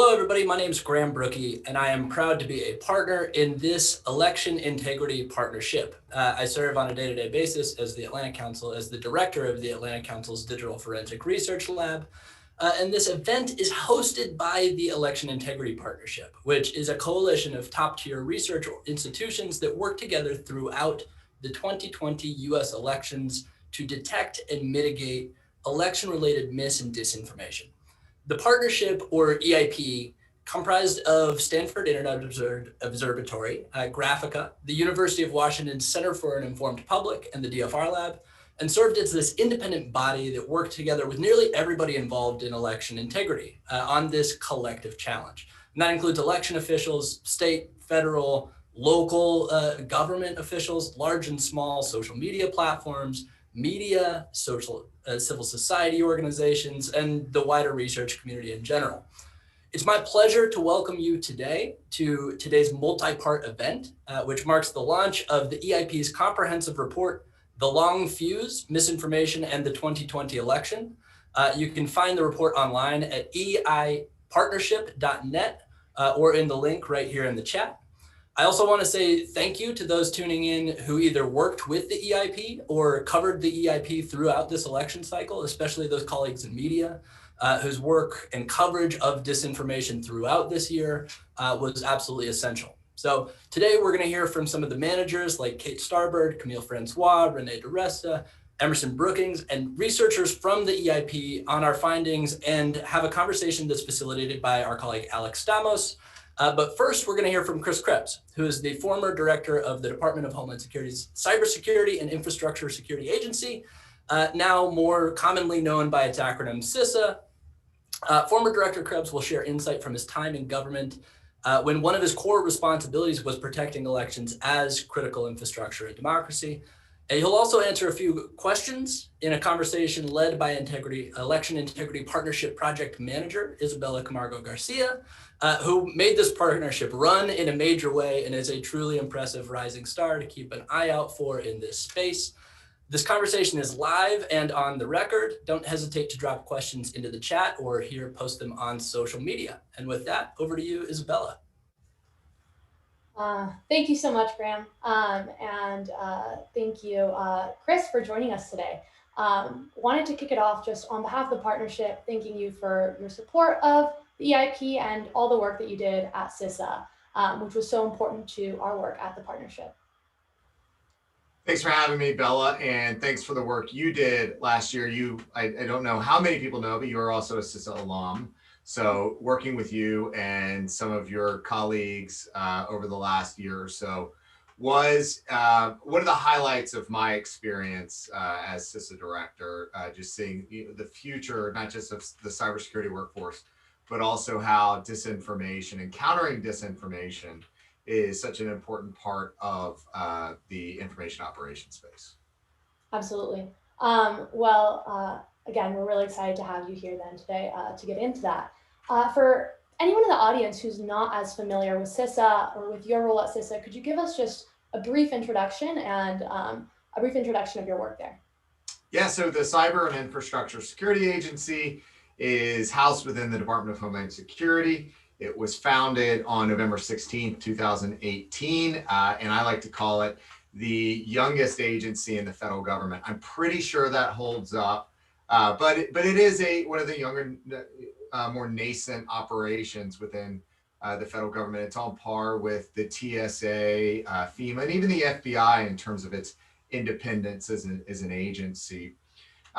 Hello, everybody. My name is Graham Brookie, and I am proud to be a partner in this election integrity partnership. I serve on a day-to-day basis as the Atlantic Council, as the director of the Atlantic Council's Digital Forensic Research Lab. And this event is hosted by the Election Integrity Partnership, which is a coalition of top-tier research institutions that work together throughout the 2020 US elections to detect and mitigate election-related mis and disinformation. The partnership, or EIP, comprised of Stanford Internet Observatory, Graphica, the University of Washington Center for an Informed Public, and the DFR Lab, and served as this independent body that worked together with nearly everybody involved in election integrity on this collective challenge. And that includes election officials, state, federal, local government officials, large and small social media platforms, media, civil society organizations, and the wider research community in general. It's my pleasure to welcome you today to today's multi-part event, which marks the launch of the EIP's comprehensive report, The Long Fuse, Misinformation, and the 2020 Election. You can find the report online at eipartnership.net or in the link right here in the chat. I also want to say thank you to those tuning in who either worked with the EIP or covered the EIP throughout this election cycle, especially those colleagues in media whose work and coverage of disinformation throughout this year was absolutely essential. So today we're going to hear from some of the managers like Kate Starbird, Camille Francois, Renee DeResta, Emerson Brookings, and researchers from the EIP on our findings and have a conversation that's facilitated by our colleague Alex Stamos. But first, we're going to hear from Chris Krebs, who is the former director of the Department of Homeland Security's Cybersecurity and Infrastructure Security Agency, now more commonly known by its acronym CISA. Former Director Krebs will share insight from his time in government when one of his core responsibilities was protecting elections as critical infrastructure and democracy. And he'll also answer a few questions in a conversation led by Election Integrity Partnership Project Manager, Isabella Camargo Garcia, who made this partnership run in a major way and is a truly impressive rising star to keep an eye out for in this space. This conversation is live and on the record. Don't hesitate to drop questions into the chat or here post them on social media. And with that, over to you, Isabella. Thank you so much, Graham. And thank you, Chris, for joining us today. Wanted to kick it off just on behalf of the partnership, thanking you for your support of the EIP and all the work that you did at CISA, which was so important to our work at the partnership. Thanks for having me, Bella, and thanks for the work you did last year. I don't know how many people know, but you are also a CISA alum. So working with you and some of your colleagues over the last year or so was one of the highlights of my experience as CISA director, just seeing the future, not just of the cybersecurity workforce, but also how disinformation and countering disinformation is such an important part of the information operations space. Absolutely. Again, we're really excited to have you here then today to get into that. For anyone in the audience who's not as familiar with CISA or with your role at CISA, could you give us just a brief introduction and a brief introduction of your work there? Yeah, so the Cyber and Infrastructure Security Agency is housed within the Department of Homeland Security. It was founded on November 16, 2018, and I like to call it the youngest agency in the federal government. I'm pretty sure that holds up, but it is one of the younger, more nascent operations within the federal government. It's on par with the TSA, FEMA, and even the FBI in terms of its independence as an agency.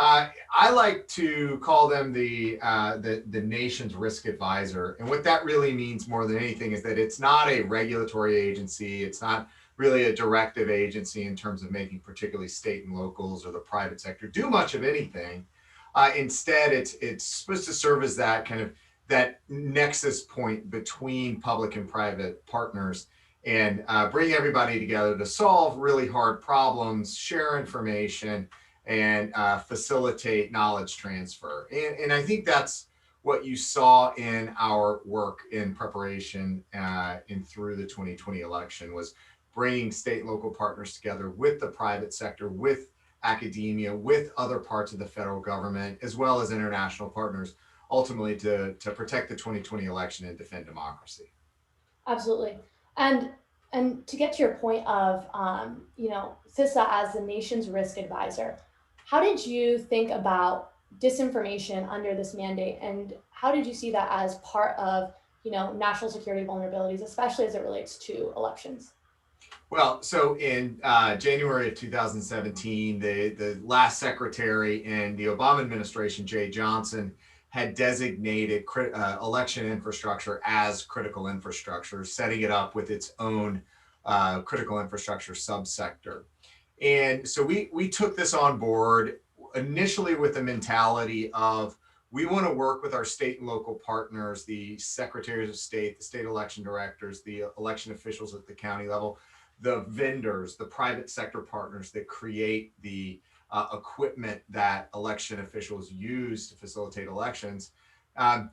I like to call them the nation's risk advisor. And what that really means more than anything is that it's not a regulatory agency. It's not really a directive agency in terms of making particularly state and locals or the private sector do much of anything. Instead, it's supposed to serve as that kind of that nexus point between public and private partners and bring everybody together to solve really hard problems, share information, and facilitate knowledge transfer. And I think that's what you saw in our work in preparation and through the 2020 election was bringing state and local partners together with the private sector, with academia, with other parts of the federal government, as well as international partners, ultimately to protect the 2020 election and defend democracy. Absolutely. And and to get to your point of CISA as the nation's risk advisor, how did you think about disinformation under this mandate, and how did you see that as part of national security vulnerabilities, especially as it relates to elections? Well, so in January of 2017, the last secretary in the Obama administration, Jay Johnson, had designated election infrastructure as critical infrastructure, setting it up with its own critical infrastructure subsector. And so we took this on board initially with the mentality of we want to work with our state and local partners, the secretaries of state, the state election directors, the election officials at the county level, the vendors, the private sector partners that create the equipment that election officials use to facilitate elections. And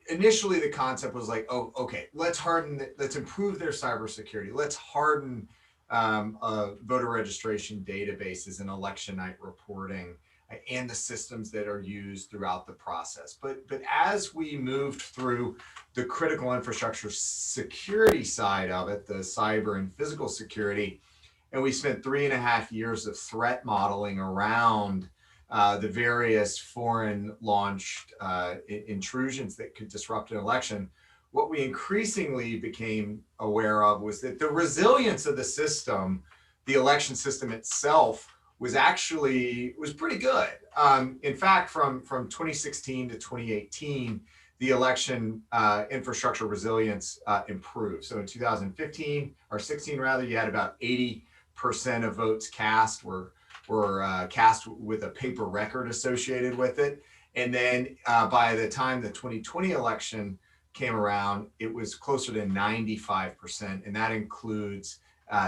initially the concept was like, oh, okay, let's improve their cybersecurity. Let's harden voter registration databases and election night reporting and the systems that are used throughout the process. But as we moved through the critical infrastructure security side of it, the cyber and physical security, and we spent 3.5 years of threat modeling around the various foreign launched intrusions that could disrupt an election, what we increasingly became aware of was that the resilience of the system, the election system itself, was pretty good. In fact, from 2016 to 2018, the election infrastructure resilience improved. So in 2015 or 16 rather, you had about 80% of votes cast were cast with a paper record associated with it. And then by the time the 2020 election came around, it was closer to 95%, and that includes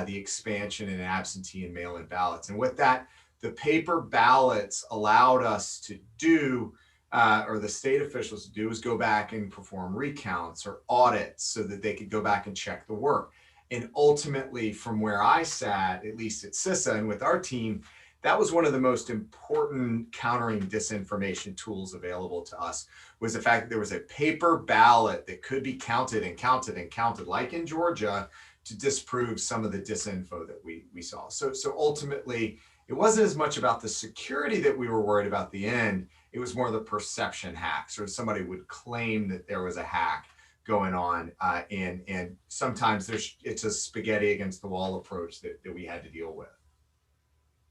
the expansion in absentee and mail-in ballots. And with that, the paper ballots allowed us to do, or the state officials to do, is go back and perform recounts or audits so that they could go back and check the work. And ultimately, from where I sat, at least at CISA and with our team, that was one of the most important countering disinformation tools available to us, was the fact that there was a paper ballot that could be counted and counted and counted, like in Georgia, to disprove some of the disinfo that we saw. So ultimately, it wasn't as much about the security that we were worried about at the end. It was more the perception hacks, or somebody would claim that there was a hack going on, and sometimes it's a spaghetti against the wall approach that we had to deal with.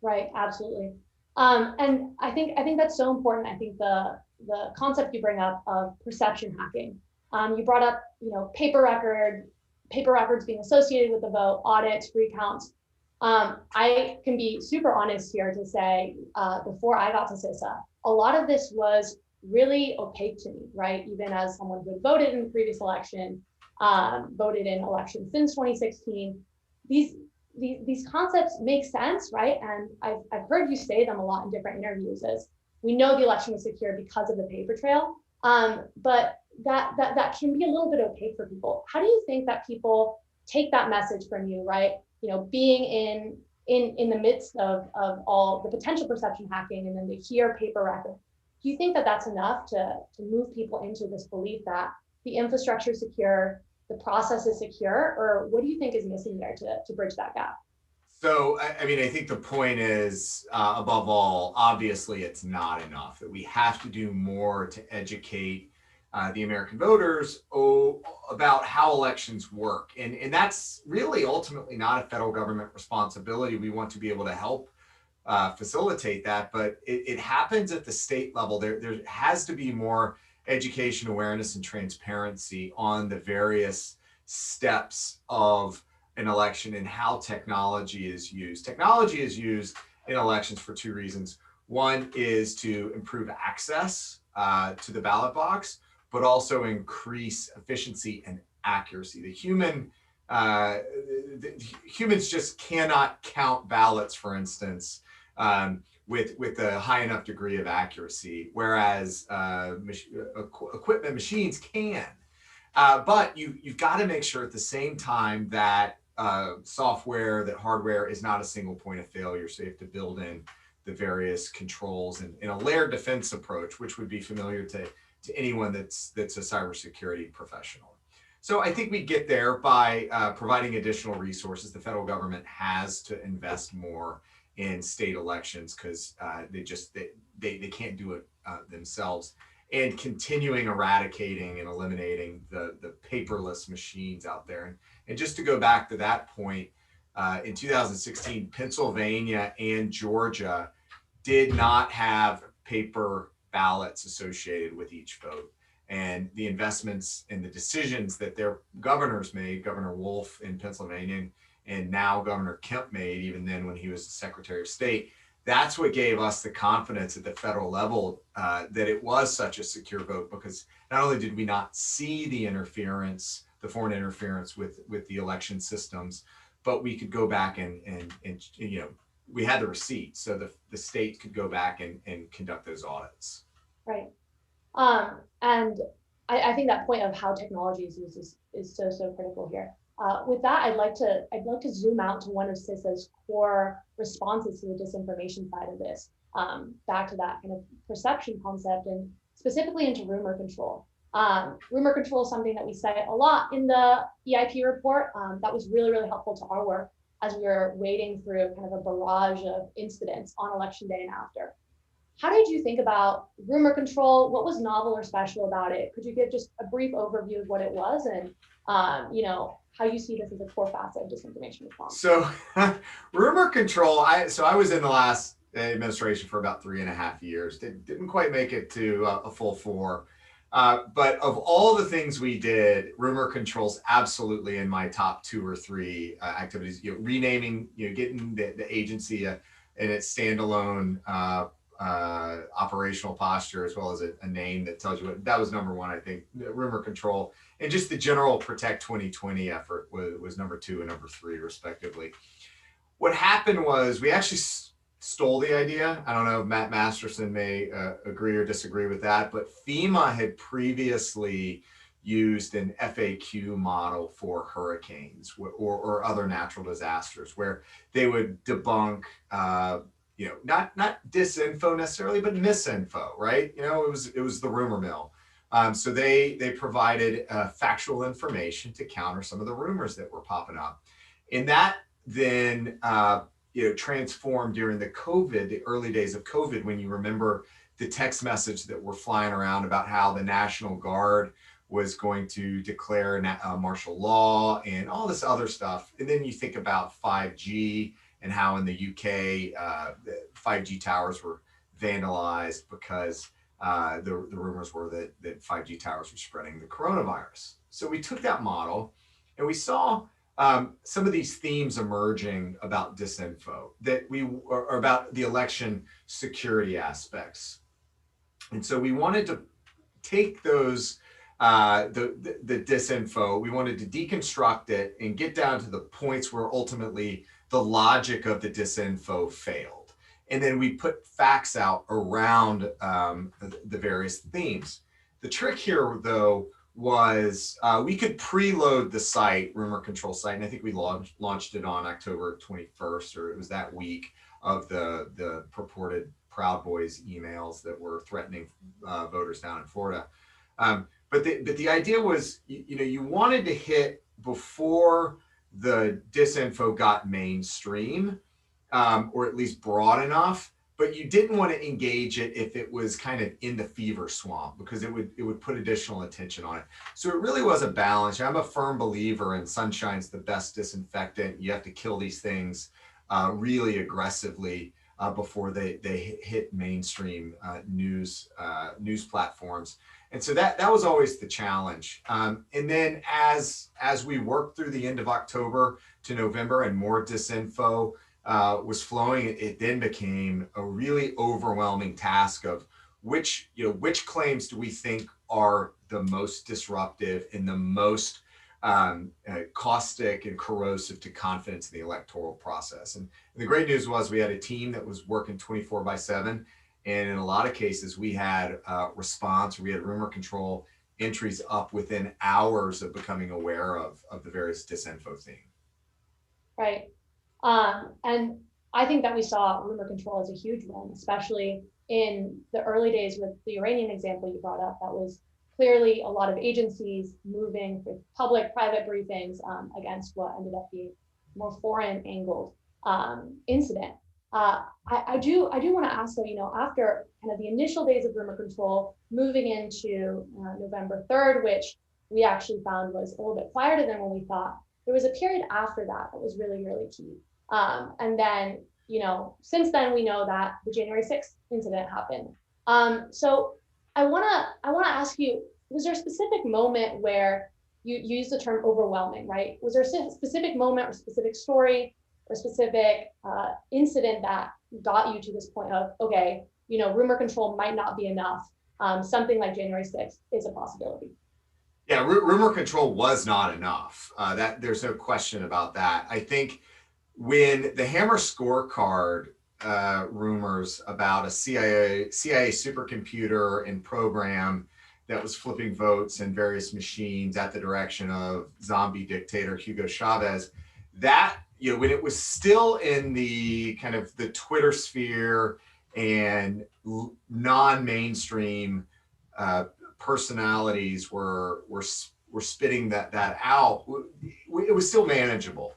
Right, absolutely. And I think that's so important. I think the concept you bring up of perception hacking. You brought up, paper records being associated with the vote, audits, recounts. I can be super honest here to say, before I got to CISA, a lot of this was really opaque to me, right? Even as someone who had voted in the previous election, voted in elections since 2016, these concepts make sense, right? And I've heard you say them a lot in different interviews, as we know the election was secure because of the paper trail, but that can be a little bit opaque for people. How do you think that people take that message from you, right? Being in the midst of all the potential perception hacking, and then they hear paper record. Do you think that that's enough to move people into this belief that the infrastructure is secure, the process is secure, or what do you think is missing there to bridge that gap? So, I mean, I think the point is, above all, obviously it's not enough, that we have to do more to educate the American voters about how elections work. And that's really ultimately not a federal government responsibility. We want to be able to help facilitate that, but it happens at the state level. There has to be more education, awareness, and transparency on the various steps of an election and how technology is used. Technology is used in elections for two reasons. One is to improve access to the ballot box, but also increase efficiency and accuracy. Humans just cannot count ballots, for instance, with a high enough degree of accuracy, whereas equipment machines can. But you've got to make sure at the same time that hardware is not a single point of failure. So you have to build in the various controls in a layered defense approach, which would be familiar to anyone that's a cybersecurity professional. So I think we get there by providing additional resources. The federal government has to invest more in state elections because they can't do it themselves, and continuing eradicating and eliminating the paperless machines out there. And just to go back to that point, in 2016, Pennsylvania and Georgia did not have paper ballots associated with each vote. And the investments and the decisions that their governors made, Governor Wolf in Pennsylvania, and now Governor Kemp made, even then when he was the Secretary of State, that's what gave us the confidence at the federal level that it was such a secure vote, because not only did we not see the interference, the foreign interference with the election systems, but we could go back and we had the receipts, so the state could go back and conduct those audits. Right. And I think that point of how technology is used is so critical here. With that, I'd like to zoom out to one of CISA's core responses to the disinformation side of this, back to that kind of perception concept, and specifically into rumor control. Rumor control is something that we cite a lot in the EIP report. That was really helpful to our work as we were wading through kind of a barrage of incidents on election day and after. How did you think about rumor control? What was novel or special about it? Could you give just a brief overview of what it was, and how you see this as a core facet of disinformation response? So rumor control, I was in the last administration for about 3.5 years. Didn't quite make it to a full 4. But of all the things we did, rumor control's absolutely in my top 2 or 3 activities. Renaming, getting the agency in its standalone operational posture, as well as a name that tells you what. That was number 1, I think. Rumor control, and just the general Protect 2020 effort was number 2 and number 3, respectively. What happened was we actually stole the idea. I don't know if Matt Masterson may agree or disagree with that, but FEMA had previously used an FAQ model for hurricanes or other natural disasters, where they would debunk not disinfo necessarily, but misinfo, right? It was the rumor mill. So they provided factual information to counter some of the rumors that were popping up. And that then transformed during the early days of COVID, when you remember the text message that were flying around about how the National Guard was going to declare martial law and all this other stuff. And then you think about 5G and how in the UK, the 5G towers were vandalized because the rumors were that 5G towers were spreading the coronavirus. So we took that model and we saw some of these themes emerging about disinfo or about the election security aspects. And so we wanted to take those, the disinfo, we wanted to deconstruct it and get down to the points where ultimately the logic of the disinfo failed. And then we put facts out around the various themes. The trick here, though, was we could preload the site, rumor control site, and I think we launched it on October 21st, or it was that week of the purported Proud Boys emails that were threatening voters down in Florida. But the idea was, you wanted to hit before the disinfo got mainstream, or at least broad enough, but you didn't want to engage it if it was kind of in the fever swamp, because it would put additional attention on it. So it really was a balance. I'm a firm believer in sunshine's the best disinfectant. You have to kill these things really aggressively before they hit mainstream news platforms. And so that was always the challenge. And then as we worked through the end of October to November and more disinfo was flowing, it then became a really overwhelming task of which claims do we think are the most disruptive and the most caustic and corrosive to confidence in the electoral process. And the great news was we had a team that was working 24/7. And in a lot of cases, we had response, we had rumor control entries up within hours of becoming aware of the various disinfo theme. Right. And I think that we saw rumor control as a huge win, especially in the early days with the Iranian example you brought up. That was clearly a lot of agencies moving with public-private briefings against what ended up being more foreign angled incident. I do want to ask though, after kind of the initial days of rumor control, moving into November 3rd, which we actually found was a little bit quieter than when we thought, there was a period after that that was really, really key. And then, since then we know that the January 6th incident happened. So I wanna ask you, was there a specific moment where you used the term overwhelming, right? Was there a specific moment or specific story or specific incident that got you to this point of, okay, rumor control might not be enough. Something like January 6th is a possibility. Yeah, rumor control was not enough. That there's no question about that. I think when the Hammer scorecard rumors about a CIA supercomputer and program that was flipping votes in various machines at the direction of zombie dictator Hugo Chavez, that, when it was still in the kind of the Twitter sphere and non-mainstream personalities were spitting that out, it was still manageable.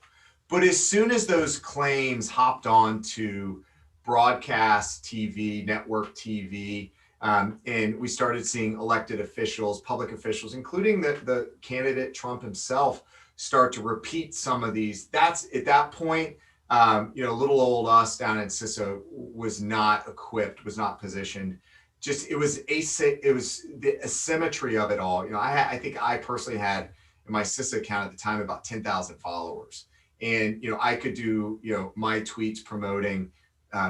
But as soon as those claims hopped onto broadcast TV, network TV, and we started seeing elected officials, public officials, including the candidate Trump himself, start to repeat some of these, that's at that point, little old us down in CISA was not equipped, was not positioned. It was the asymmetry of it all. I think I personally had in my CISA account at the time about 10,000 followers. And, I could do, my tweets promoting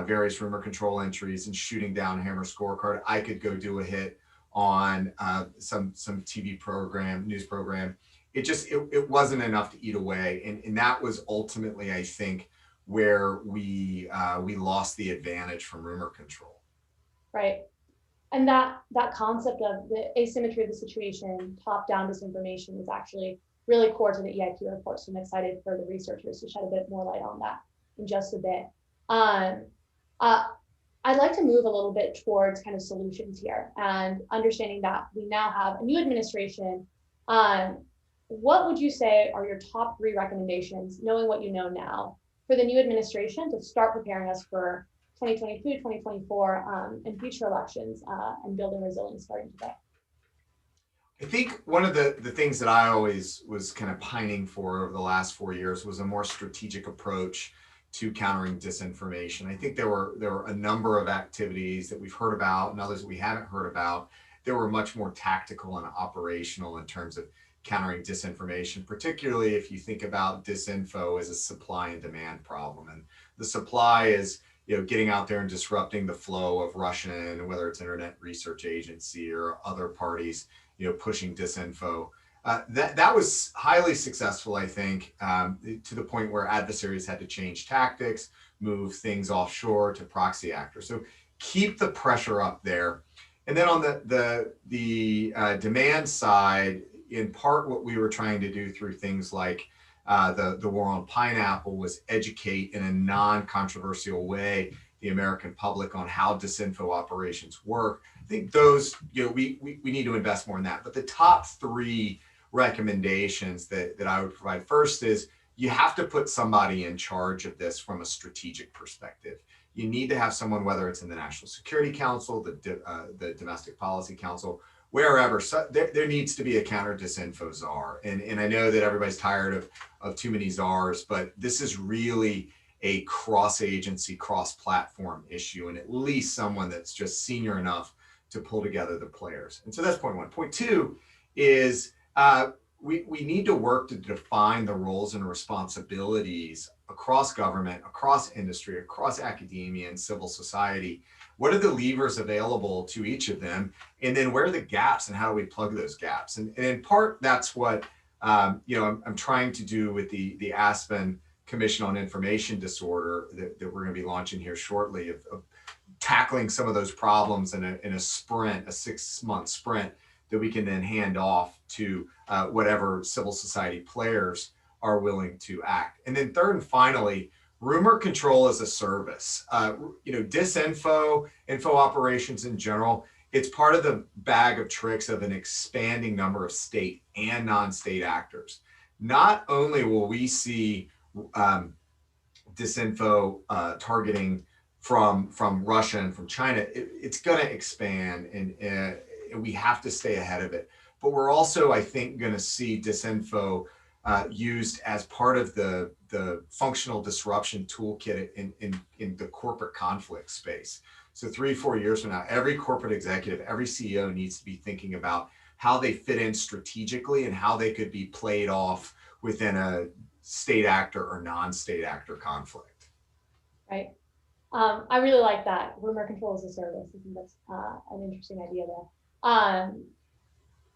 various rumor control entries and shooting down Hammer scorecard. I could go do a hit on some TV program, news program. It wasn't enough to eat away. And that was ultimately, I think, where we lost the advantage from rumor control. Right. And that concept of the asymmetry of the situation, top-down disinformation, is actually really core to the EIP report. So I'm excited for the researchers to shed a bit more light on that in just a bit. I'd like to move a little bit towards kind of solutions here and understanding that we now have a new administration. What would you say are your top 3 recommendations, knowing what you know now, for the new administration to start preparing us for 2022, 2024, and future elections and building resilience starting today? I think one of the things that I always was kind of pining for over the last 4 years was a more strategic approach to countering disinformation. I think there were a number of activities that we've heard about and others that we haven't heard about. There were much more tactical and operational in terms of countering disinformation, particularly if you think about disinfo as a supply and demand problem. And the supply is, getting out there and disrupting the flow of Russian, whether it's Internet Research Agency or other parties, pushing disinfo. That was highly successful, I think, to the point where adversaries had to change tactics, move things offshore to proxy actors. So keep the pressure up there. And then on the demand side, in part, what we were trying to do through things like the war on pineapple was educate in a non-controversial way the American public on how disinfo operations work. I think those, we need to invest more in that. But the top 3 recommendations that I would provide first is you have to put somebody in charge of this from a strategic perspective. You need to have someone, whether it's in the National Security Council, the Domestic Policy Council, wherever. So there needs to be a counter disinfo czar. And I know that everybody's tired of too many czars, but this is really a cross-agency, cross-platform issue, and at least someone that's just senior enough to pull together the players. And so that's point 1. Point 2 is we need to work to define the roles and responsibilities across government, across industry, across academia and civil society. What are the levers available to each of them? And then where are the gaps and how do we plug those gaps? And in part, that's what I'm trying to do with the Aspen Commission on Information Disorder that we're going to be launching here shortly, of tackling some of those problems in a sprint, a 6-month sprint that we can then hand off to whatever civil society players are willing to act. And then third and finally, rumor control as a service. Disinfo, info operations in general, it's part of the bag of tricks of an expanding number of state and non-state actors. Not only will we see disinfo targeting from Russia and from China, it's going to expand, and we have to stay ahead of it. But we're also, I think, going to see disinfo used as part of the functional disruption toolkit in the corporate conflict space. So 3-4 years from now, every corporate executive, every CEO needs to be thinking about how they fit in strategically and how they could be played off within a state actor or non-state actor conflict. Right. I really like that. Rumor control as a service. I think that's an interesting idea there.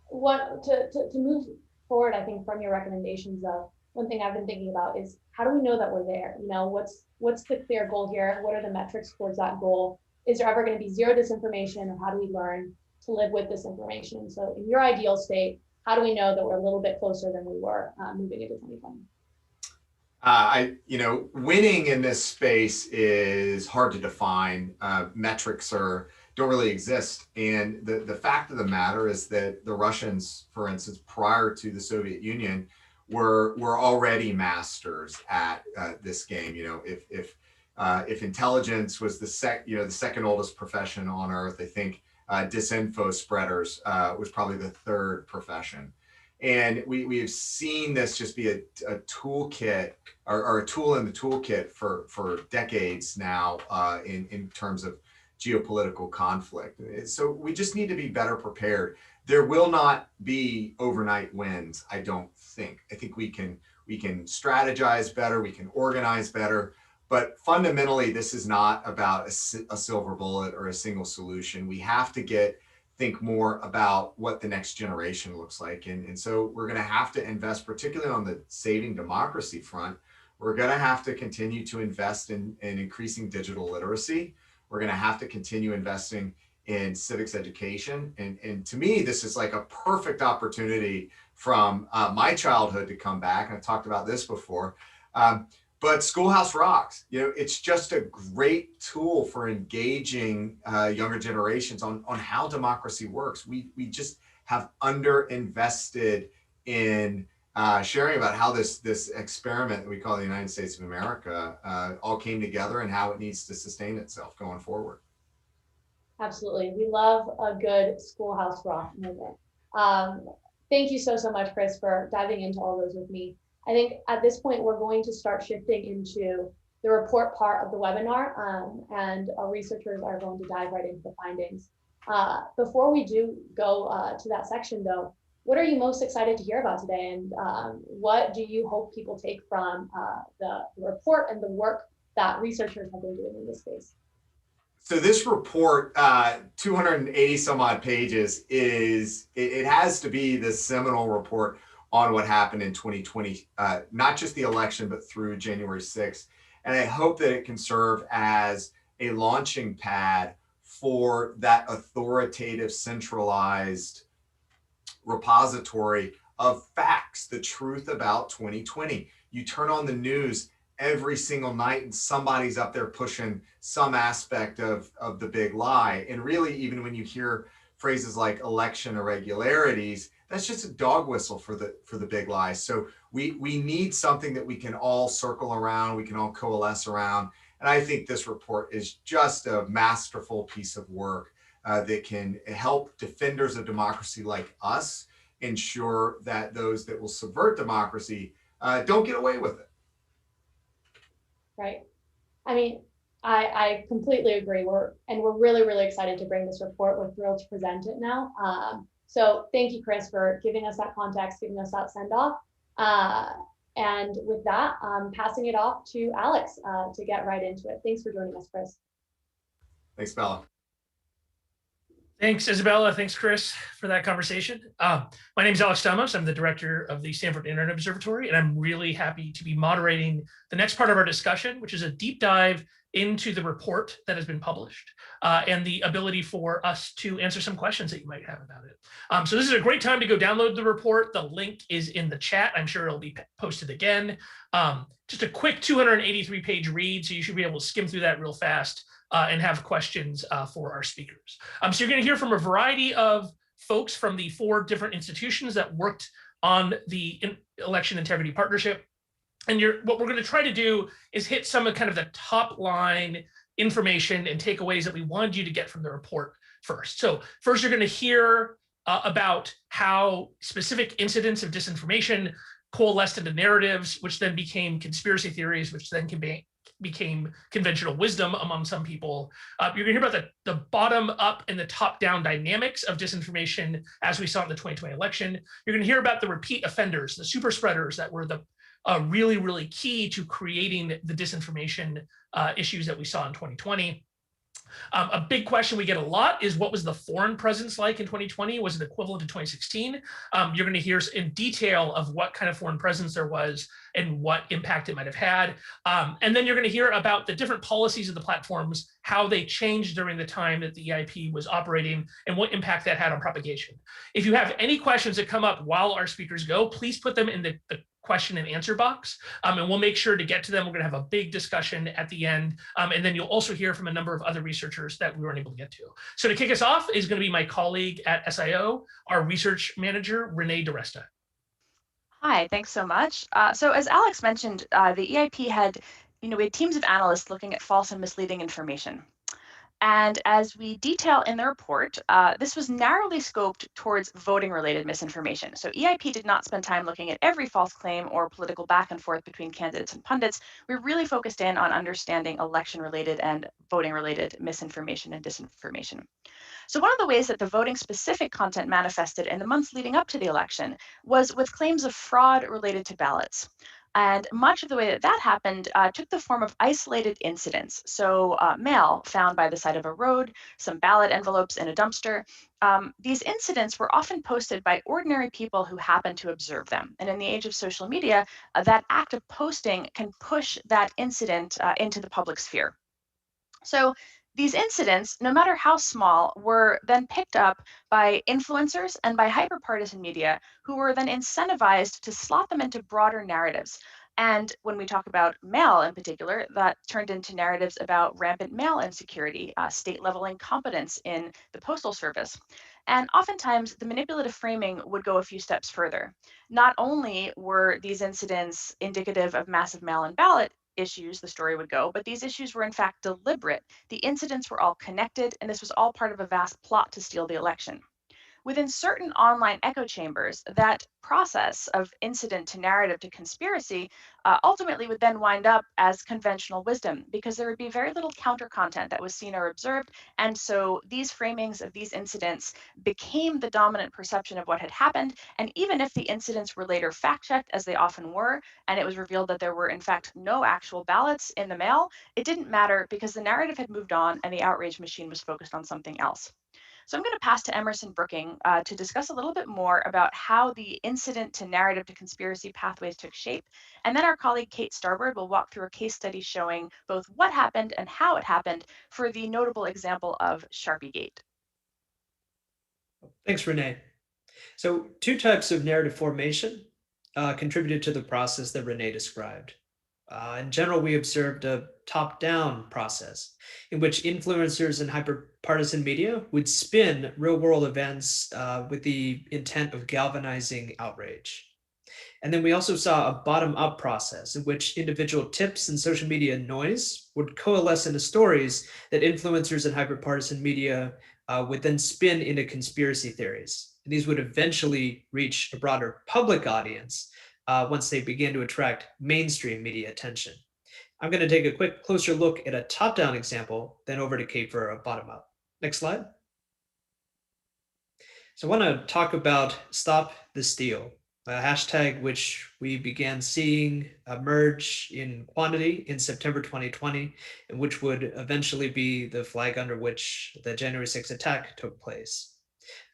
What to move forward, I think, from your recommendations, of one thing I've been thinking about is, how do we know that we're there? What's the clear goal here? What are the metrics towards that goal? Is there ever going to be zero disinformation, or how do we learn to live with disinformation? So in your ideal state, how do we know that we're a little bit closer than we were moving into 2020? Winning in this space is hard to define. Metrics don't really exist. And the fact of the matter is that the Russians, for instance, prior to the Soviet Union, were already masters at this game. If intelligence was the second oldest profession on earth, I think disinfo spreaders was probably the third profession. And we have seen this just be a toolkit or a tool in the toolkit for decades now in terms of geopolitical conflict. So we just need to be better prepared. There will not be overnight wins, I don't think. I think we can strategize better, we can organize better, but fundamentally this is not about a silver bullet or a single solution. We have to think more about what the next generation looks like. And so we're going to have to invest, particularly on the saving democracy front. We're going to have to continue to invest in increasing digital literacy. We're going to have to continue investing in civics education. And to me, this is like a perfect opportunity from my childhood to come back. And I've talked about this before. But Schoolhouse rocks. It's just a great tool for engaging younger generations on how democracy works. We just have underinvested in sharing about how this experiment that we call the United States of America all came together and how it needs to sustain itself going forward. Absolutely. We love a good Schoolhouse rock moment. Thank you so much, Chris, for diving into all those with me. I think at this point, we're going to start shifting into the report part of the webinar, and our researchers are going to dive right into the findings. Before we do go to that section, though, what are you most excited to hear about today, and what do you hope people take from the report and the work that researchers have been doing in this space? So this report, 280 some odd pages, it has to be the seminal report on what happened in 2020, not just the election, but through January 6th. And I hope that it can serve as a launching pad for that authoritative, centralized repository of facts, the truth about 2020. You turn on the news every single night and somebody's up there pushing some aspect of the big lie. And really, even when you hear phrases like election irregularities, that's just a dog whistle for the big lie. So we need something that we can all circle around, we can all coalesce around. And I think this report is just a masterful piece of work that can help defenders of democracy like us ensure that those that will subvert democracy don't get away with it. Right. I mean, I completely agree. We're really, really excited to bring this report. We're thrilled to present it now. So thank you, Chris, for giving us that context, giving us that send-off. And with that, passing it off to Alex to get right into it. Thanks for joining us, Chris. Thanks, Bella. Thanks, Isabella. Thanks, Chris, for that conversation. My name is Alex Stamos. I'm the director of the Stanford Internet Observatory, and I'm really happy to be moderating the next part of our discussion, which is a deep dive into the report that has been published and the ability for us to answer some questions that you might have about it. So this is a great time to go download the report. The link is in the chat. I'm sure it'll be posted again. Just a quick 283-page read, so you should be able to skim through that real fast and have questions for our speakers. So you're going to hear from a variety of folks from the 4 different institutions that worked on the Election Integrity Partnership. And what we're going to try to do is hit some of kind of the top line information and takeaways that we wanted you to get from the report first. So first, you're going to hear about how specific incidents of disinformation coalesced into narratives, which then became conspiracy theories, which then became conventional wisdom among some people. You're going to hear about the bottom up and the top down dynamics of disinformation as we saw in the 2020 election. You're going to hear about the repeat offenders, the super spreaders that were the really, really key to creating the disinformation issues that we saw in 2020. A big question we get a lot is, what was the foreign presence like in 2020? Was it equivalent to 2016? You're going to hear in detail of what kind of foreign presence there was and what impact it might have had. And then you're going to hear about the different policies of the platforms, how they changed during the time that the EIP was operating, and what impact that had on propagation. If you have any questions that come up while our speakers go, please put them in the question and answer box, and we'll make sure to get to them. We're going to have a big discussion at the end, and then you'll also hear from a number of other researchers that we weren't able to get to. So to kick us off is going to be my colleague at SIO, our research manager, Renee DiResta. Hi, thanks so much. So as Alex mentioned, the EIP had, we had teams of analysts looking at false and misleading information. And as we detail in the report, this was narrowly scoped towards voting-related misinformation. So EIP did not spend time looking at every false claim or political back and forth between candidates and pundits. We really focused in on understanding election-related and voting-related misinformation and disinformation. So one of the ways that the voting-specific content manifested in the months leading up to the election was with claims of fraud related to ballots. And much of the way that that happened took the form of isolated incidents. So mail found by the side of a road, some ballot envelopes in a dumpster. These incidents were often posted by ordinary people who happened to observe them. And in the age of social media, that act of posting can push that incident into the public sphere. So these incidents, no matter how small, were then picked up by influencers and by hyperpartisan media, who were then incentivized to slot them into broader narratives. And when we talk about mail in particular, that turned into narratives about rampant mail insecurity, state-level incompetence in the postal service. And oftentimes, the manipulative framing would go a few steps further. Not only were these incidents indicative of massive mail-in ballot issues, the story would go, but these issues were in fact deliberate. The incidents were all connected, and this was all part of a vast plot to steal the election. Within certain online echo chambers, that process of incident to narrative to conspiracy ultimately would then wind up as conventional wisdom, because there would be very little counter content that was seen or observed. And so these framings of these incidents became the dominant perception of what had happened. And even if the incidents were later fact-checked, as they often were, and it was revealed that there were in fact no actual ballots in the mail, it didn't matter, because the narrative had moved on and the outrage machine was focused on something else. So I'm going to pass to Emerson Brooking to discuss a little bit more about how the incident to narrative to conspiracy pathways took shape. And then our colleague Kate Starbird will walk through a case study showing both what happened and how it happened for the notable example of Sharpiegate. Thanks, Renee. So 2 types of narrative formation contributed to the process that Renee described. In general, we observed a top-down process in which influencers and hyperpartisan media would spin real-world events with the intent of galvanizing outrage. And then we also saw a bottom-up process in which individual tips and social media noise would coalesce into stories that influencers and hyperpartisan media would then spin into conspiracy theories. And these would eventually reach a broader public audience once they begin to attract mainstream media attention. I'm going to take a quick closer look at a top-down example, then over to Kate for a bottom-up. Next slide. So I want to talk about Stop the Steal. a hashtag which we began seeing emerge in quantity in September 2020, and which would eventually be the flag under which the January 6th attack took place.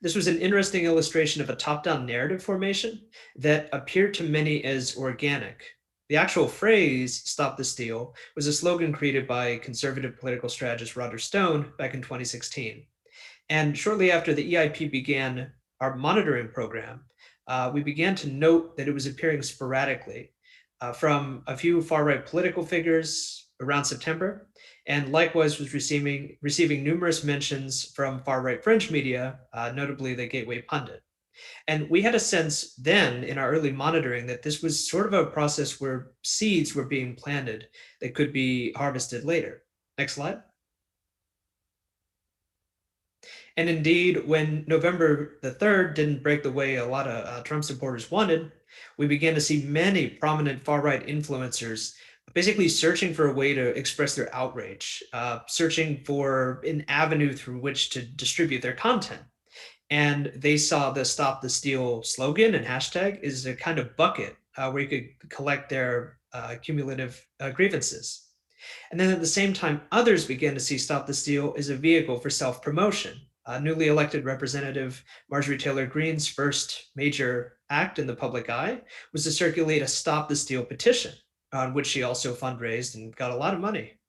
This was an interesting illustration of a top-down narrative formation that appeared to many as organic. The actual phrase, "Stop the Steal," was a slogan created by conservative political strategist Roger Stone back in 2016. And shortly after the EIP began our monitoring program, we began to note that it was appearing sporadically from a few far-right political figures around September, and likewise was receiving numerous mentions from far-right French media, notably the Gateway Pundit. And we had a sense then in our early monitoring that this was sort of a process where seeds were being planted that could be harvested later. Next slide. And indeed, when November the 3rd didn't break the way a lot of Trump supporters wanted, we began to see many prominent far-right influencers basically searching for a way to express their outrage, searching for an avenue through which to distribute their content. And they saw the "Stop the Steal" slogan and hashtag as a kind of bucket where you could collect their cumulative grievances. And then at the same time, others began to see "Stop the Steal" as a vehicle for self-promotion. Newly elected Representative Marjorie Taylor Greene's first major act in the public eye was to circulate a "Stop the Steal" petition, on which she also fundraised and got a lot of money.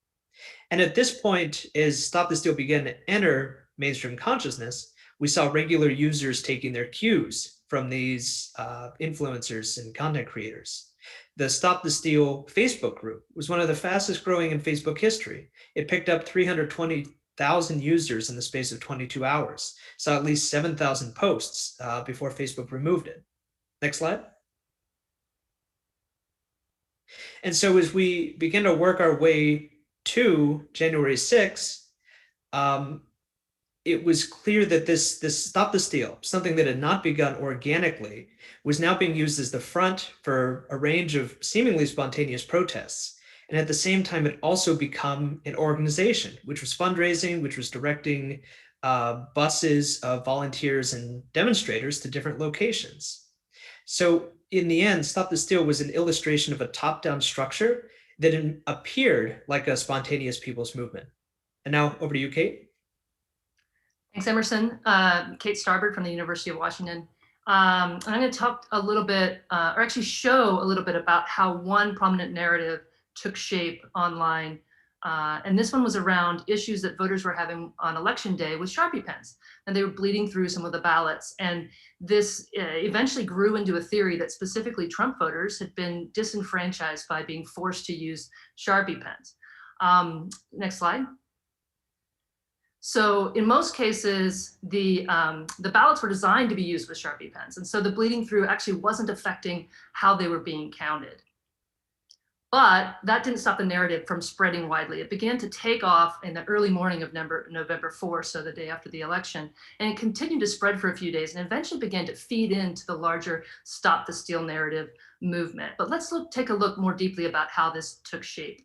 And at this point, as "Stop the Steal" began to enter mainstream consciousness, we saw regular users taking their cues from these influencers and content creators. The "Stop the Steal" Facebook group was one of the fastest growing in Facebook history. It picked up 320,000 users in the space of 22 hours, saw at least 7,000 posts before Facebook removed it. Next slide. And so as we begin to work our way to January 6th, it was clear that this "Stop the Steal," something that had not begun organically, was now being used as the front for a range of seemingly spontaneous protests. And at the same time, it also become an organization, which was fundraising, which was directing buses of volunteers and demonstrators to different locations. So in the end, "Stop the Steal" was an illustration of a top-down structure that appeared like a spontaneous people's movement. And now over to you, Kate. Thanks, Emerson. Kate Starbird from the University of Washington. I'm going to talk a little bit, or actually show a little bit about how one prominent narrative took shape online. And this one was around issues that voters were having on election day with Sharpie pens, and they were bleeding through some of the ballots. And this eventually grew into a theory that specifically Trump voters had been disenfranchised by being forced to use Sharpie pens. Next slide. So in most cases, the ballots were designed to be used with Sharpie pens. And so the bleeding through actually wasn't affecting how they were being counted. But that didn't stop the narrative from spreading widely. It began to take off in the early morning of November 4th, so the day after the election, and it continued to spread for a few days and eventually began to feed into the larger "Stop the Steal" narrative movement. But let's take a look more deeply about how this took shape.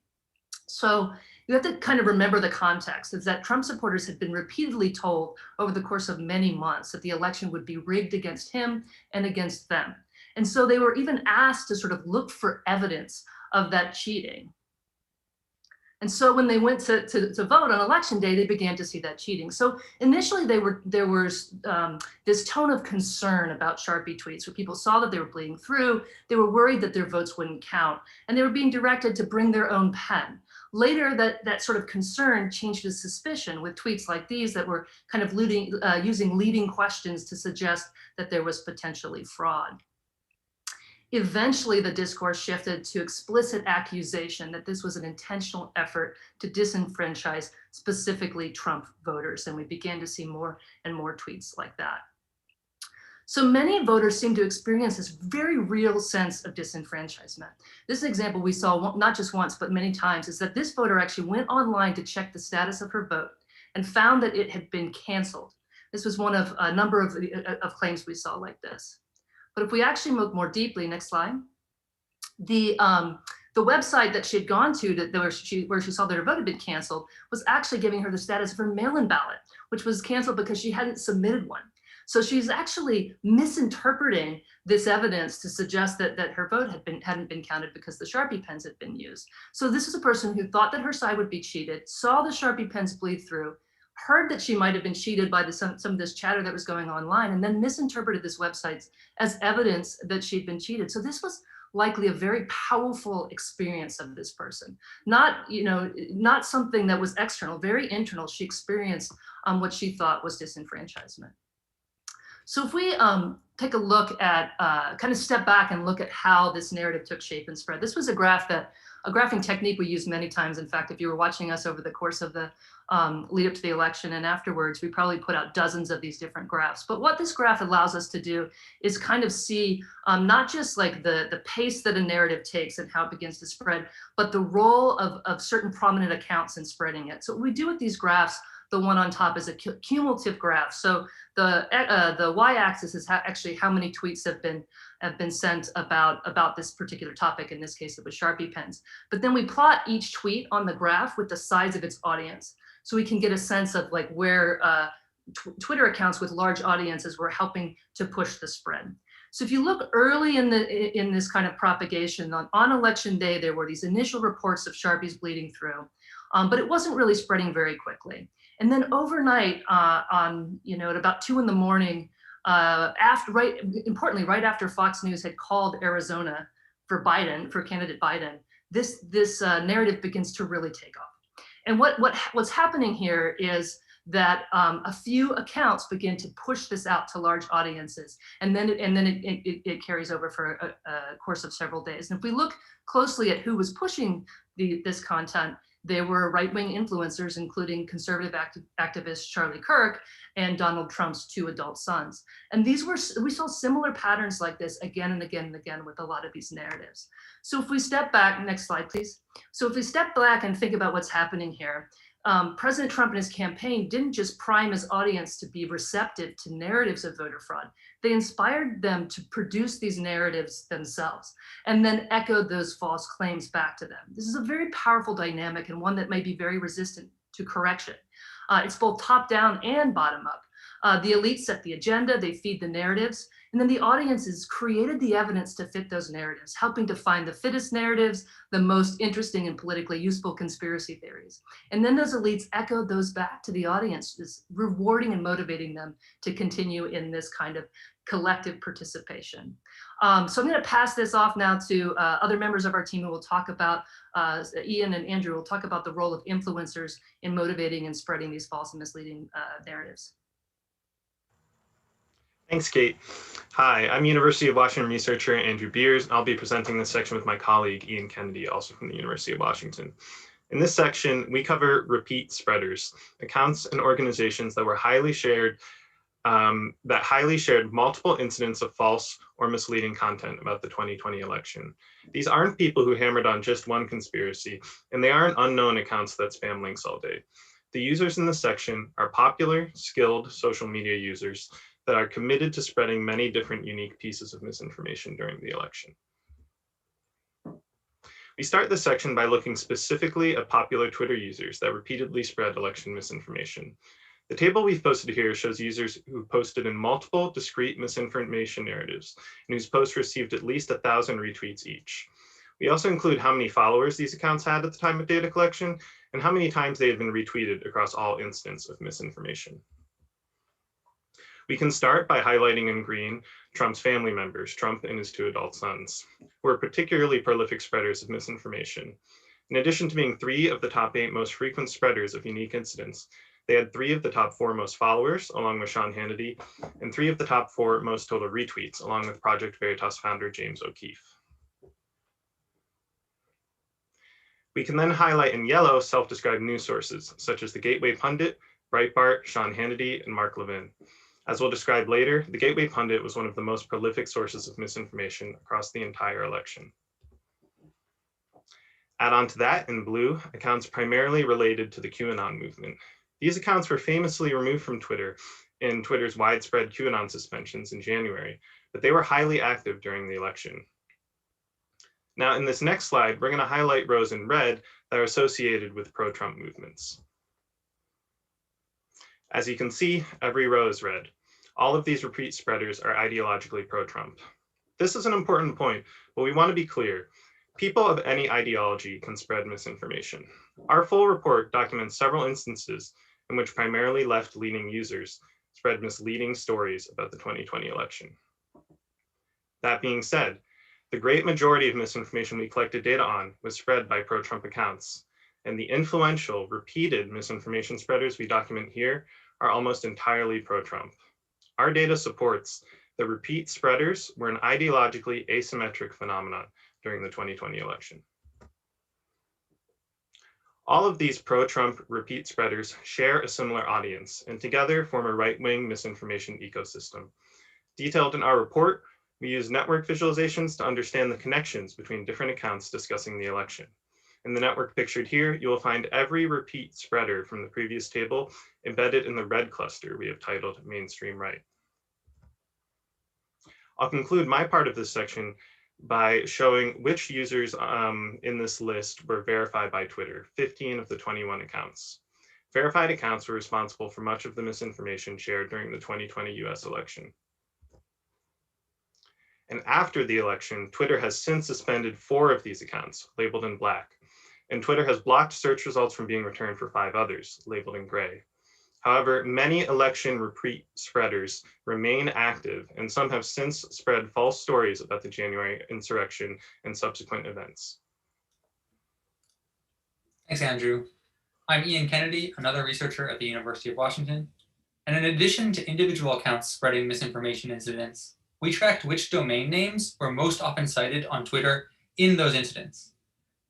So you have to kind of remember the context is that Trump supporters had been repeatedly told over the course of many months that the election would be rigged against him and against them. And so they were even asked to sort of look for evidence of that cheating. And so when they went to vote on election day, they began to see that cheating. So initially there was this tone of concern about Sharpie tweets where people saw that they were bleeding through, they were worried that their votes wouldn't count, and they were being directed to bring their own pen. Later, that sort of concern changed to suspicion with tweets like these that were kind of using leading questions to suggest that there was potentially fraud. Eventually, the discourse shifted to explicit accusation that this was an intentional effort to disenfranchise specifically Trump voters, and we began to see more and more tweets like that. So many voters seem to experience this very real sense of disenfranchisement. This example we saw not just once, but many times, is that this voter actually went online to check the status of her vote and found that it had been canceled. This was one of a number of claims we saw like this. But if we actually look more deeply, next slide, the website that she had gone to where she saw that her vote had been canceled was actually giving her the status of her mail-in ballot, which was canceled because she hadn't submitted one. So she's actually misinterpreting this evidence to suggest that her vote hadn't been counted because the Sharpie pens had been used. So this is a person who thought that her side would be cheated, saw the Sharpie pens bleed through, heard that she might have been cheated by some of this chatter that was going online, and then misinterpreted this website as evidence that she'd been cheated. So this was likely a very powerful experience of this person, not something that was external, very internal. She experienced what she thought was disenfranchisement. So if we take a look at, kind of step back and look at how this narrative took shape and spread, this was a graphing technique we used many times. In fact, if you were watching us over the course of the lead up to the election and afterwards, we probably put out dozens of these different graphs. But what this graph allows us to do is kind of see not just like the pace that a narrative takes and how it begins to spread, but the role of certain prominent accounts in spreading it. So what we do with these graphs, the one on top is a cumulative graph. So the y-axis is actually how many tweets have been sent about this particular topic. In this case, it was Sharpie pens. But then we plot each tweet on the graph with the size of its audience, so we can get a sense of like where Twitter accounts with large audiences were helping to push the spread. So if you look early in this kind of propagation, on election day, there were these initial reports of Sharpies bleeding through, but it wasn't really spreading very quickly. And then overnight, at about 2 in the morning, importantly, right after Fox News had called Arizona for candidate Biden, this narrative begins to really take off. And what's happening here is that a few accounts begin to push this out to large audiences, and then it carries over for a course of several days. And if we look closely at who was pushing this content, they were right-wing influencers, including conservative activist Charlie Kirk and Donald Trump's 2 adult sons. And we saw similar patterns like this again and again and again with a lot of these narratives. So if we step back, next slide, please. So if we step back and think about what's happening here, President Trump and his campaign didn't just prime his audience to be receptive to narratives of voter fraud. They inspired them to produce these narratives themselves and then echoed those false claims back to them. This is a very powerful dynamic and one that may be very resistant to correction. It's both top down and bottom up. The elites set the agenda, they feed the narratives, and then the audiences created the evidence to fit those narratives, helping to find the fittest narratives, the most interesting and politically useful conspiracy theories. And then those elites echoed those back to the audiences, rewarding and motivating them to continue in this kind of collective participation. So I'm going to pass this off now to other members of our team who will talk about, Ian and Andrew will talk about the role of influencers in motivating and spreading these false and misleading narratives. Thanks, Kate. Hi, I'm University of Washington researcher Andrew Beers, and I'll be presenting this section with my colleague Ian Kennedy, also from the University of Washington. In this section, we cover repeat spreaders, accounts and organizations that were highly shared, multiple incidents of false or misleading content about the 2020 election. These aren't people who hammered on just one conspiracy, and they aren't unknown accounts that spam links all day. The users in this section are popular, skilled social media users that are committed to spreading many different unique pieces of misinformation during the election. We start this section by looking specifically at popular Twitter users that repeatedly spread election misinformation. The table we've posted here shows users who posted in multiple discrete misinformation narratives and whose posts received at least 1,000 retweets each. We also include how many followers these accounts had at the time of data collection and how many times they had been retweeted across all instances of misinformation. We can start by highlighting in green Trump's family members, Trump and his 2 adult sons, who are particularly prolific spreaders of misinformation. In addition to being 3 of the top 8 most frequent spreaders of unique incidents, they had 3 of the top 4 most followers, along with Sean Hannity, and 3 of the top 4 most total retweets, along with Project Veritas founder James O'Keefe. We can then highlight in yellow self-described news sources, such as the Gateway Pundit, Breitbart, Sean Hannity, and Mark Levin. As we'll describe later, the Gateway Pundit was one of the most prolific sources of misinformation across the entire election. Add on to that, in blue, accounts primarily related to the QAnon movement. These accounts were famously removed from Twitter in Twitter's widespread QAnon suspensions in January, but they were highly active during the election. Now, in this next slide, we're going to highlight rows in red that are associated with pro-Trump movements. As you can see, every row is red. All of these repeat spreaders are ideologically pro-Trump. This is an important point, but we want to be clear. People of any ideology can spread misinformation. Our full report documents several instances in which primarily left-leaning users spread misleading stories about the 2020 election. That being said, the great majority of misinformation we collected data on was spread by pro-Trump accounts, and the influential, repeated misinformation spreaders we document here are almost entirely pro-Trump. Our data supports that repeat spreaders were an ideologically asymmetric phenomenon during the 2020 election. All of these pro-Trump repeat spreaders share a similar audience and together form a right-wing misinformation ecosystem. Detailed in our report, we use network visualizations to understand the connections between different accounts discussing the election. In the network pictured here, you will find every repeat spreader from the previous table embedded in the red cluster we have titled Mainstream Right. I'll conclude my part of this section by showing which users in this list were verified by Twitter, 15 of the 21 accounts. Verified accounts were responsible for much of the misinformation shared during the 2020 US election. And after the election, Twitter has since suspended 4 of these accounts, labeled in black. And Twitter has blocked search results from being returned for 5 others, labeled in gray. However, many election repeat spreaders remain active, and some have since spread false stories about the January insurrection and subsequent events. Thanks, Andrew. I'm Ian Kennedy, another researcher at the University of Washington. And in addition to individual accounts spreading misinformation incidents, we tracked which domain names were most often cited on Twitter in those incidents.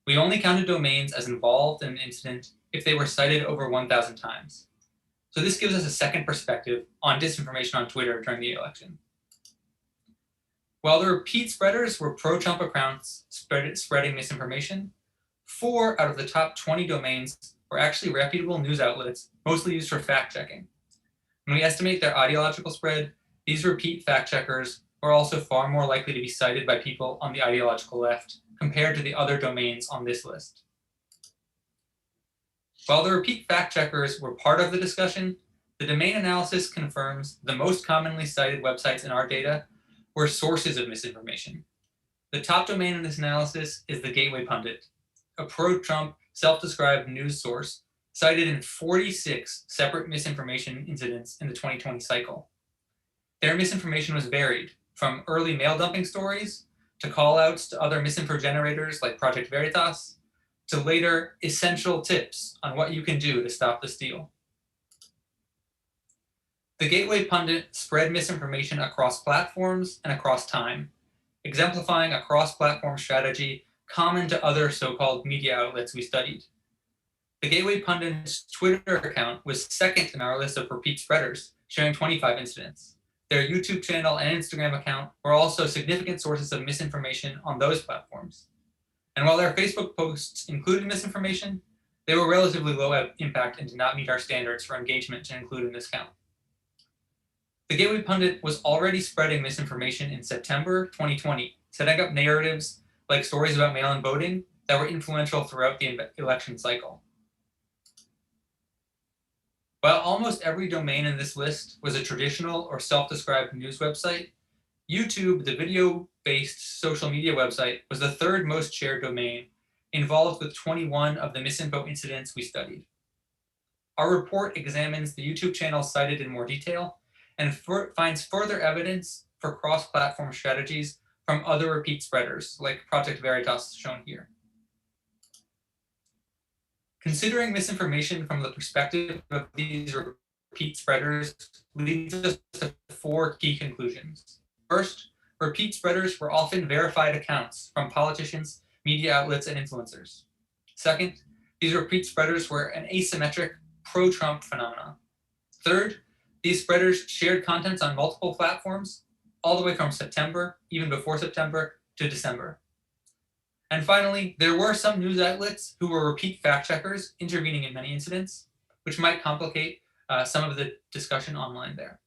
We only counted domains as involved in an incident if they were cited over 1,000 times. So this gives us a second perspective on disinformation on Twitter during the election. While the repeat spreaders were pro-Trump accounts spreading misinformation, 4 out of the top 20 domains were actually reputable news outlets, mostly used for fact-checking. When we estimate their ideological spread, these repeat fact-checkers were also far more likely to be cited by people on the ideological left compared to the other domains on this list. While the repeat fact-checkers were part of the discussion, the domain analysis confirms the most commonly cited websites in our data were sources of misinformation. The top domain in this analysis is the Gateway Pundit, a pro-Trump self-described news source cited in 46 separate misinformation incidents in the 2020 cycle. Their misinformation was varied, from early mail dumping stories to call-outs to other misinfo generators like Project Veritas, to later essential tips on what you can do to stop the steal. The Gateway Pundit spread misinformation across platforms and across time, exemplifying a cross-platform strategy common to other so-called media outlets we studied. The Gateway Pundit's Twitter account was second in our list of repeat spreaders, sharing 25 incidents. Their YouTube channel and Instagram account were also significant sources of misinformation on those platforms. And while their Facebook posts included misinformation, they were relatively low impact and did not meet our standards for engagement to include in this count. The Gateway Pundit was already spreading misinformation in September 2020, setting up narratives like stories about mail-in voting that were influential throughout the election cycle. While almost every domain in this list was a traditional or self-described news website, YouTube, the video-based social media website, was the 3rd most shared domain, involved with 21 of the misinfo incidents we studied. Our report examines the YouTube channels cited in more detail and finds further evidence for cross-platform strategies from other repeat spreaders, like Project Veritas shown here. Considering misinformation from the perspective of these repeat spreaders leads us to 4 key conclusions. First, repeat spreaders were often verified accounts from politicians, media outlets, and influencers. Second, these repeat spreaders were an asymmetric pro-Trump phenomenon. Third, these spreaders shared contents on multiple platforms, all the way from September, even before September, to December. And finally, there were some news outlets who were repeat fact-checkers intervening in many incidents, which might complicate some of the discussion online there.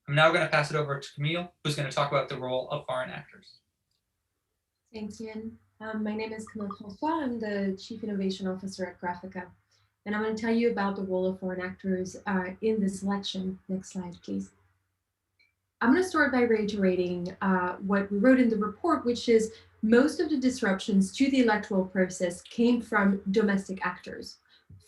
I'm now going to pass it over to Camille, who's going to talk about the role of foreign actors. Thanks, Ian. My name is Camille François. I'm the Chief Innovation Officer at Graphica. And I'm going to tell you about the role of foreign actors in this election. Next slide, please. I'm going to start by reiterating what we wrote in the report, which is most of the disruptions to the electoral process came from domestic actors.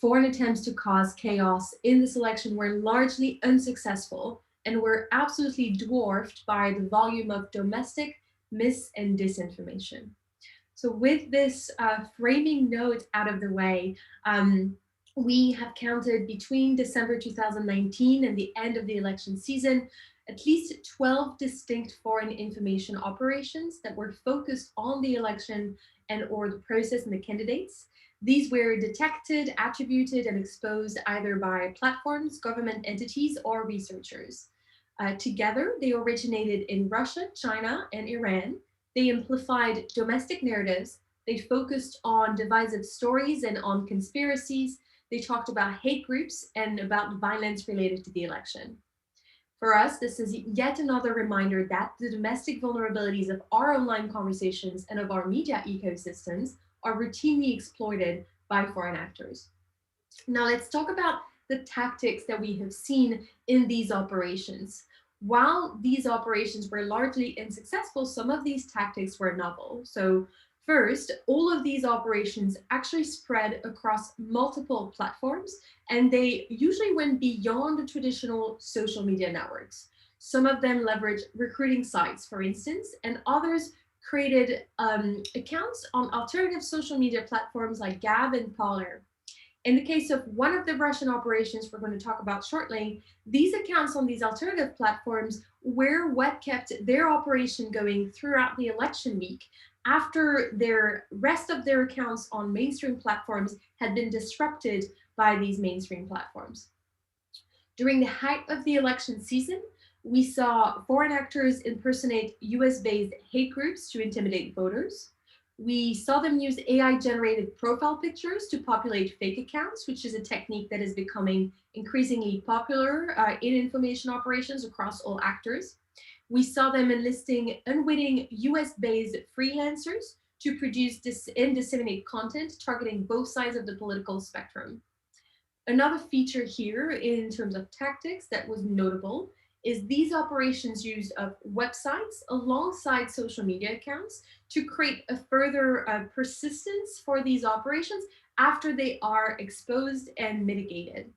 Foreign attempts to cause chaos in this election were largely unsuccessful and were absolutely dwarfed by the volume of domestic mis and disinformation. So with this framing note out of the way, we have counted between December 2019 and the end of the election season, at least 12 distinct foreign information operations that were focused on the election and or the process and the candidates. These were detected, attributed, and exposed either by platforms, government entities, or researchers. Together, they originated in Russia, China, and Iran. They amplified domestic narratives. They focused on divisive stories and on conspiracies. They talked about hate groups and about violence related to the election. For us, this is yet another reminder that the domestic vulnerabilities of our online conversations and of our media ecosystems are routinely exploited by foreign actors. Now let's talk about the tactics that we have seen in these operations. While these operations were largely unsuccessful, some of these tactics were novel. So first, all of these operations actually spread across multiple platforms, and they usually went beyond the traditional social media networks. Some of them leveraged recruiting sites, for instance, and others created accounts on alternative social media platforms like Gab and Parler. In the case of one of the Russian operations we're going to talk about shortly, these accounts on these alternative platforms were what kept their operation going throughout the election week after their rest of their accounts on mainstream platforms had been disrupted by these mainstream platforms. During the height of the election season, we saw foreign actors impersonate US-based hate groups to intimidate voters. We saw them use AI-generated profile pictures to populate fake accounts, which is a technique that is becoming increasingly popular in information operations across all actors. We saw them enlisting unwitting US-based freelancers to produce and disseminate content targeting both sides of the political spectrum. Another feature here in terms of tactics that was notable is these operations use of websites alongside social media accounts to create a further persistence for these operations after they are exposed and mitigated.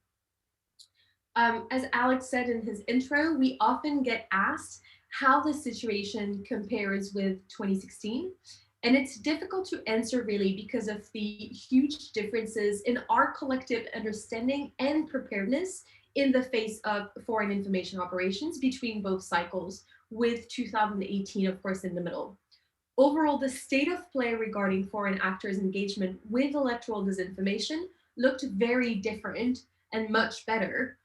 As Alex said in his intro, we often get asked how the situation compares with 2016. And it's difficult to answer really because of the huge differences in our collective understanding and preparedness in the face of foreign information operations between both cycles, with 2018, of course, in the middle. Overall, the state of play regarding foreign actors' engagement with electoral disinformation looked very different and much better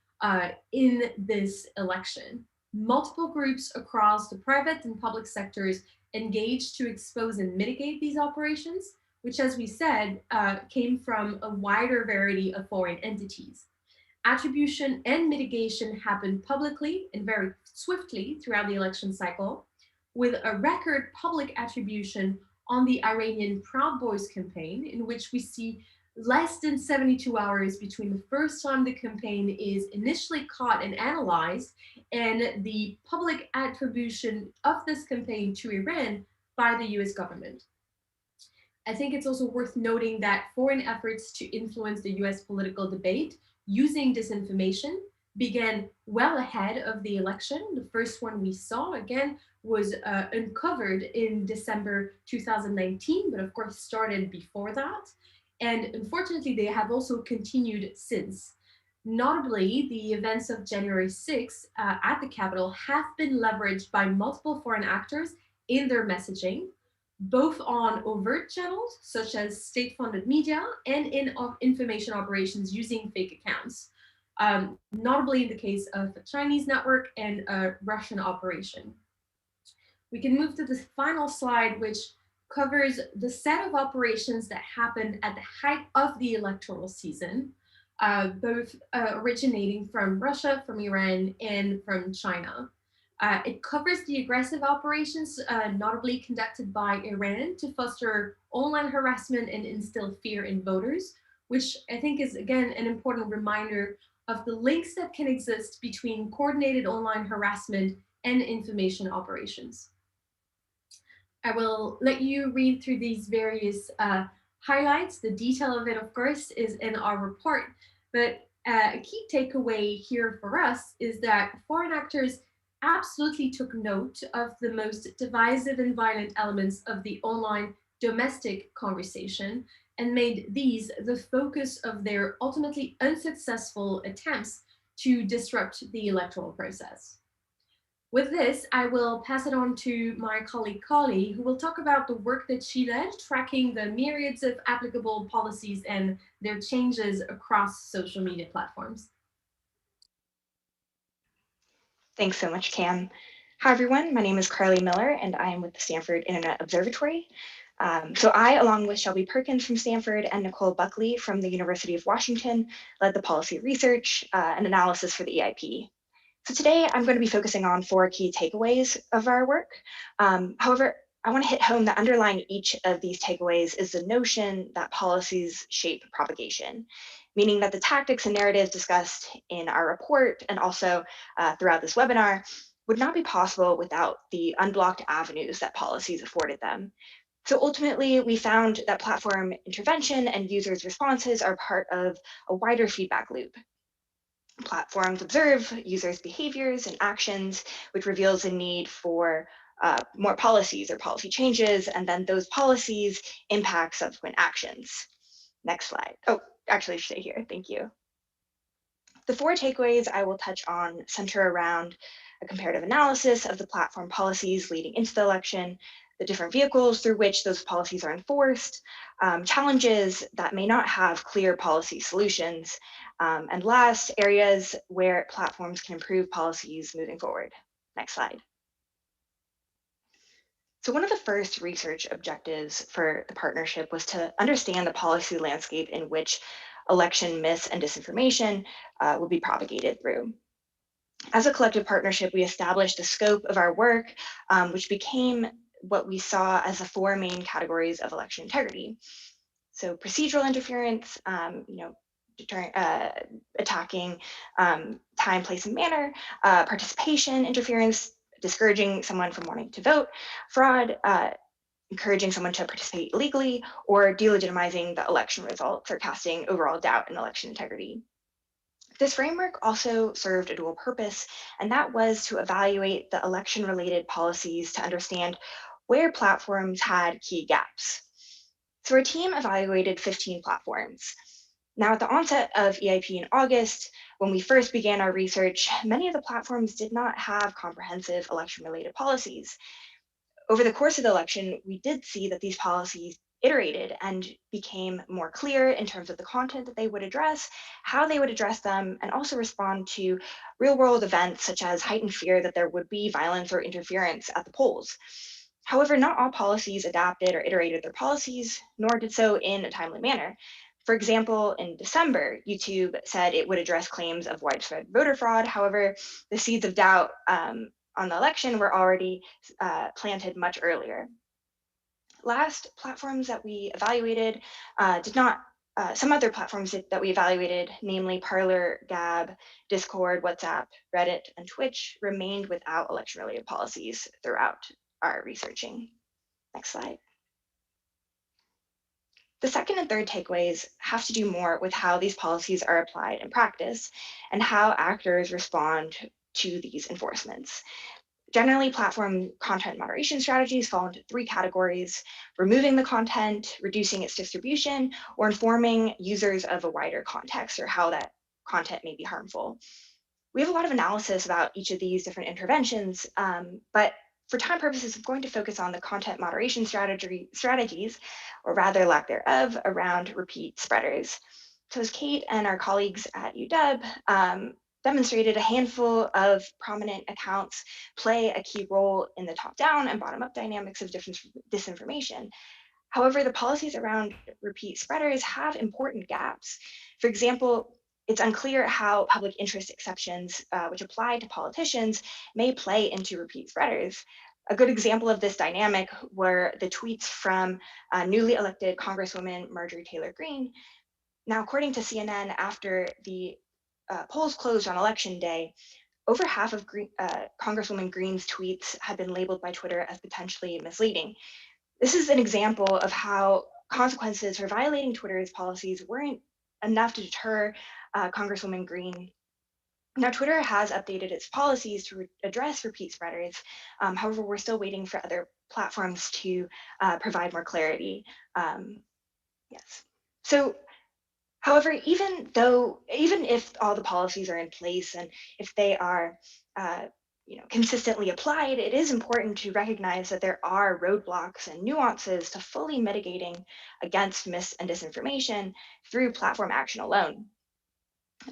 in this election. Multiple groups across the private and public sectors engaged to expose and mitigate these operations, which, as we said, came from a wider variety of foreign entities. Attribution and mitigation happened publicly and very swiftly throughout the election cycle, with a record public attribution on the Iranian Proud Boys campaign, in which we see less than 72 hours between the first time the campaign is initially caught and analyzed and the public attribution of this campaign to Iran by the US government. I think it's also worth noting that foreign efforts to influence the US political debate using disinformation began well ahead of the election. The first one we saw, again, was uncovered in December 2019, but of course started before that. And unfortunately, they have also continued since. Notably, the events of January 6th at the Capitol have been leveraged by multiple foreign actors in their messaging, both on overt channels, such as state-funded media, and in information operations using fake accounts, notably in the case of a Chinese network and a Russian operation. We can move to the final slide, which covers the set of operations that happened at the height of the electoral season, both originating from Russia, from Iran, and from China. It covers the aggressive operations, notably conducted by Iran to foster online harassment and instill fear in voters, which I think is, again, an important reminder of the links that can exist between coordinated online harassment and information operations. I will let you read through these various highlights. The detail of it, of course, is in our report, but a key takeaway here for us is that foreign actors absolutely took note of the most divisive and violent elements of the online domestic conversation and made these the focus of their ultimately unsuccessful attempts to disrupt the electoral process. With this, I will pass it on to my colleague Kali, who will talk about the work that she led, tracking the myriads of applicable policies and their changes across social media platforms. Thanks so much, Cam. Hi, everyone. My name is Carly Miller, and I am with the Stanford Internet Observatory. So I, along with Shelby Perkins from Stanford and Nicole Buckley from the University of Washington, led the policy research and analysis for the EIP. So today I'm going to be focusing on 4 key takeaways of our work. However, I want to hit home that underlying each of these takeaways is the notion that policies shape propagation, meaning that the tactics and narratives discussed in our report and also throughout this webinar would not be possible without the unblocked avenues that policies afforded them. So ultimately, we found that platform intervention and users' responses are part of a wider feedback loop. Platforms observe users' behaviors and actions, which reveals a need for more policies or policy changes, and then those policies impact subsequent actions. Next slide. Oh, actually stay here, thank you. The 4 takeaways I will touch on center around a comparative analysis of the platform policies leading into the election, the different vehicles through which those policies are enforced, challenges that may not have clear policy solutions, and last, areas where platforms can improve policies moving forward. Next slide. So one of the first research objectives for the partnership was to understand the policy landscape in which election myths and disinformation would be propagated through. As a collective partnership, we established the scope of our work, which became what we saw as the 4 main categories of election integrity. So procedural interference, attacking time, place, and manner, participation interference, discouraging someone from wanting to vote, fraud, encouraging someone to participate illegally, or delegitimizing the election results or casting overall doubt in election integrity. This framework also served a dual purpose, and that was to evaluate the election-related policies to understand where platforms had key gaps. So our team evaluated 15 platforms. Now, at the onset of EIP in August, when we first began our research, many of the platforms did not have comprehensive election-related policies. Over the course of the election, we did see that these policies iterated and became more clear in terms of the content that they would address, how they would address them, and also respond to real-world events such as heightened fear that there would be violence or interference at the polls. However, not all policies adapted or iterated their policies, nor did so in a timely manner. For example, in December, YouTube said it would address claims of widespread voter fraud. However, the seeds of doubt on the election were already planted much earlier. Last, platforms that we evaluated some other platforms that we evaluated, namely Parler, Gab, Discord, WhatsApp, Reddit, and Twitch, remained without election-related policies throughout our researching. Next slide. The second and third takeaways have to do more with how these policies are applied in practice and how actors respond to these enforcements. Generally, platform content moderation strategies fall into 3 categories: removing the content, reducing its distribution, or informing users of a wider context or how that content may be harmful. We have a lot of analysis about each of these different interventions, but for time purposes, I'm going to focus on the content moderation strategies, or rather lack thereof, around repeat spreaders. So as Kate and our colleagues at UW demonstrated, a handful of prominent accounts play a key role in the top-down and bottom-up dynamics of disinformation. However, the policies around repeat spreaders have important gaps. For example, it's unclear how public interest exceptions, which apply to politicians, may play into repeat spreaders. A good example of this dynamic were the tweets from newly elected Congresswoman Marjorie Taylor Greene. Now, according to CNN, after the polls closed on election day, over half of Congresswoman Green's tweets have been labeled by Twitter as potentially misleading. This is an example of how consequences for violating Twitter's policies weren't enough to deter Congresswoman Green. Now, Twitter has updated its policies to address repeat spreaders. However, we're still waiting for other platforms to provide more clarity. Yes. So, however, even if all the policies are in place and if they are consistently applied, it is important to recognize that there are roadblocks and nuances to fully mitigating against mis and disinformation through platform action alone.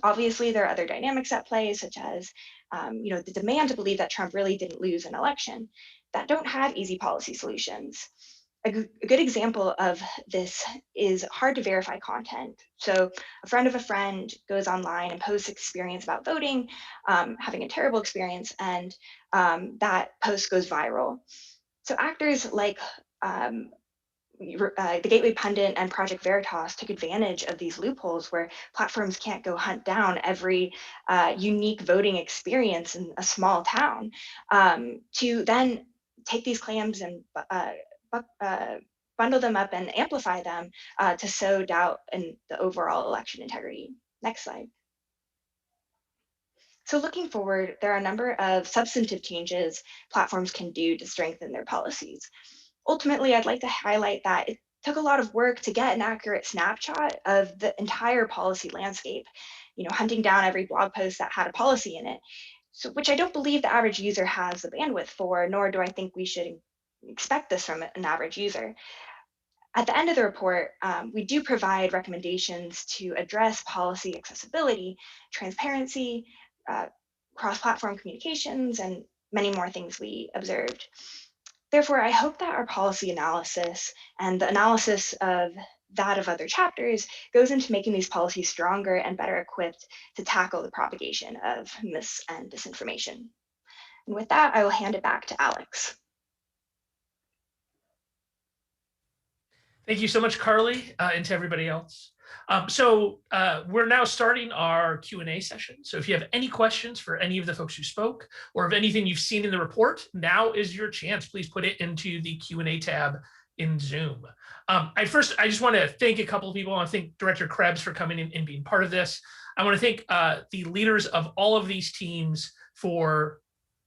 Obviously, there are other dynamics at play, such as the demand to believe that Trump really didn't lose an election, that don't have easy policy solutions. A good example of this is hard to verify content. So a friend of a friend goes online and posts experience about voting, having a terrible experience, and that post goes viral. So actors like the Gateway Pundit and Project Veritas took advantage of these loopholes where platforms can't go hunt down every unique voting experience in a small town to then take these claims and bundle them up and amplify them to sow doubt in the overall election integrity. Next slide. So looking forward, there are a number of substantive changes platforms can do to strengthen their policies. Ultimately, I'd like to highlight that it took a lot of work to get an accurate snapshot of the entire policy landscape, hunting down every blog post that had a policy in it, so which I don't believe the average user has the bandwidth for, nor do I think we should expect this from an average user. At the end of the report, we do provide recommendations to address policy accessibility, transparency, cross-platform communications, and many more things we observed. Therefore, I hope that our policy analysis and the analysis of that of other chapters goes into making these policies stronger and better equipped to tackle the propagation of mis and disinformation. And with that, I will hand it back to Alex. Thank you so much, Carly, and to everybody else. We're now starting our Q&A session. So if you have any questions for any of the folks who spoke, or of anything you've seen in the report, now is your chance. Please put it into the Q&A tab in Zoom. I just want to thank a couple of people. I want to thank Director Krebs for coming in and being part of this. I want to thank the leaders of all of these teams for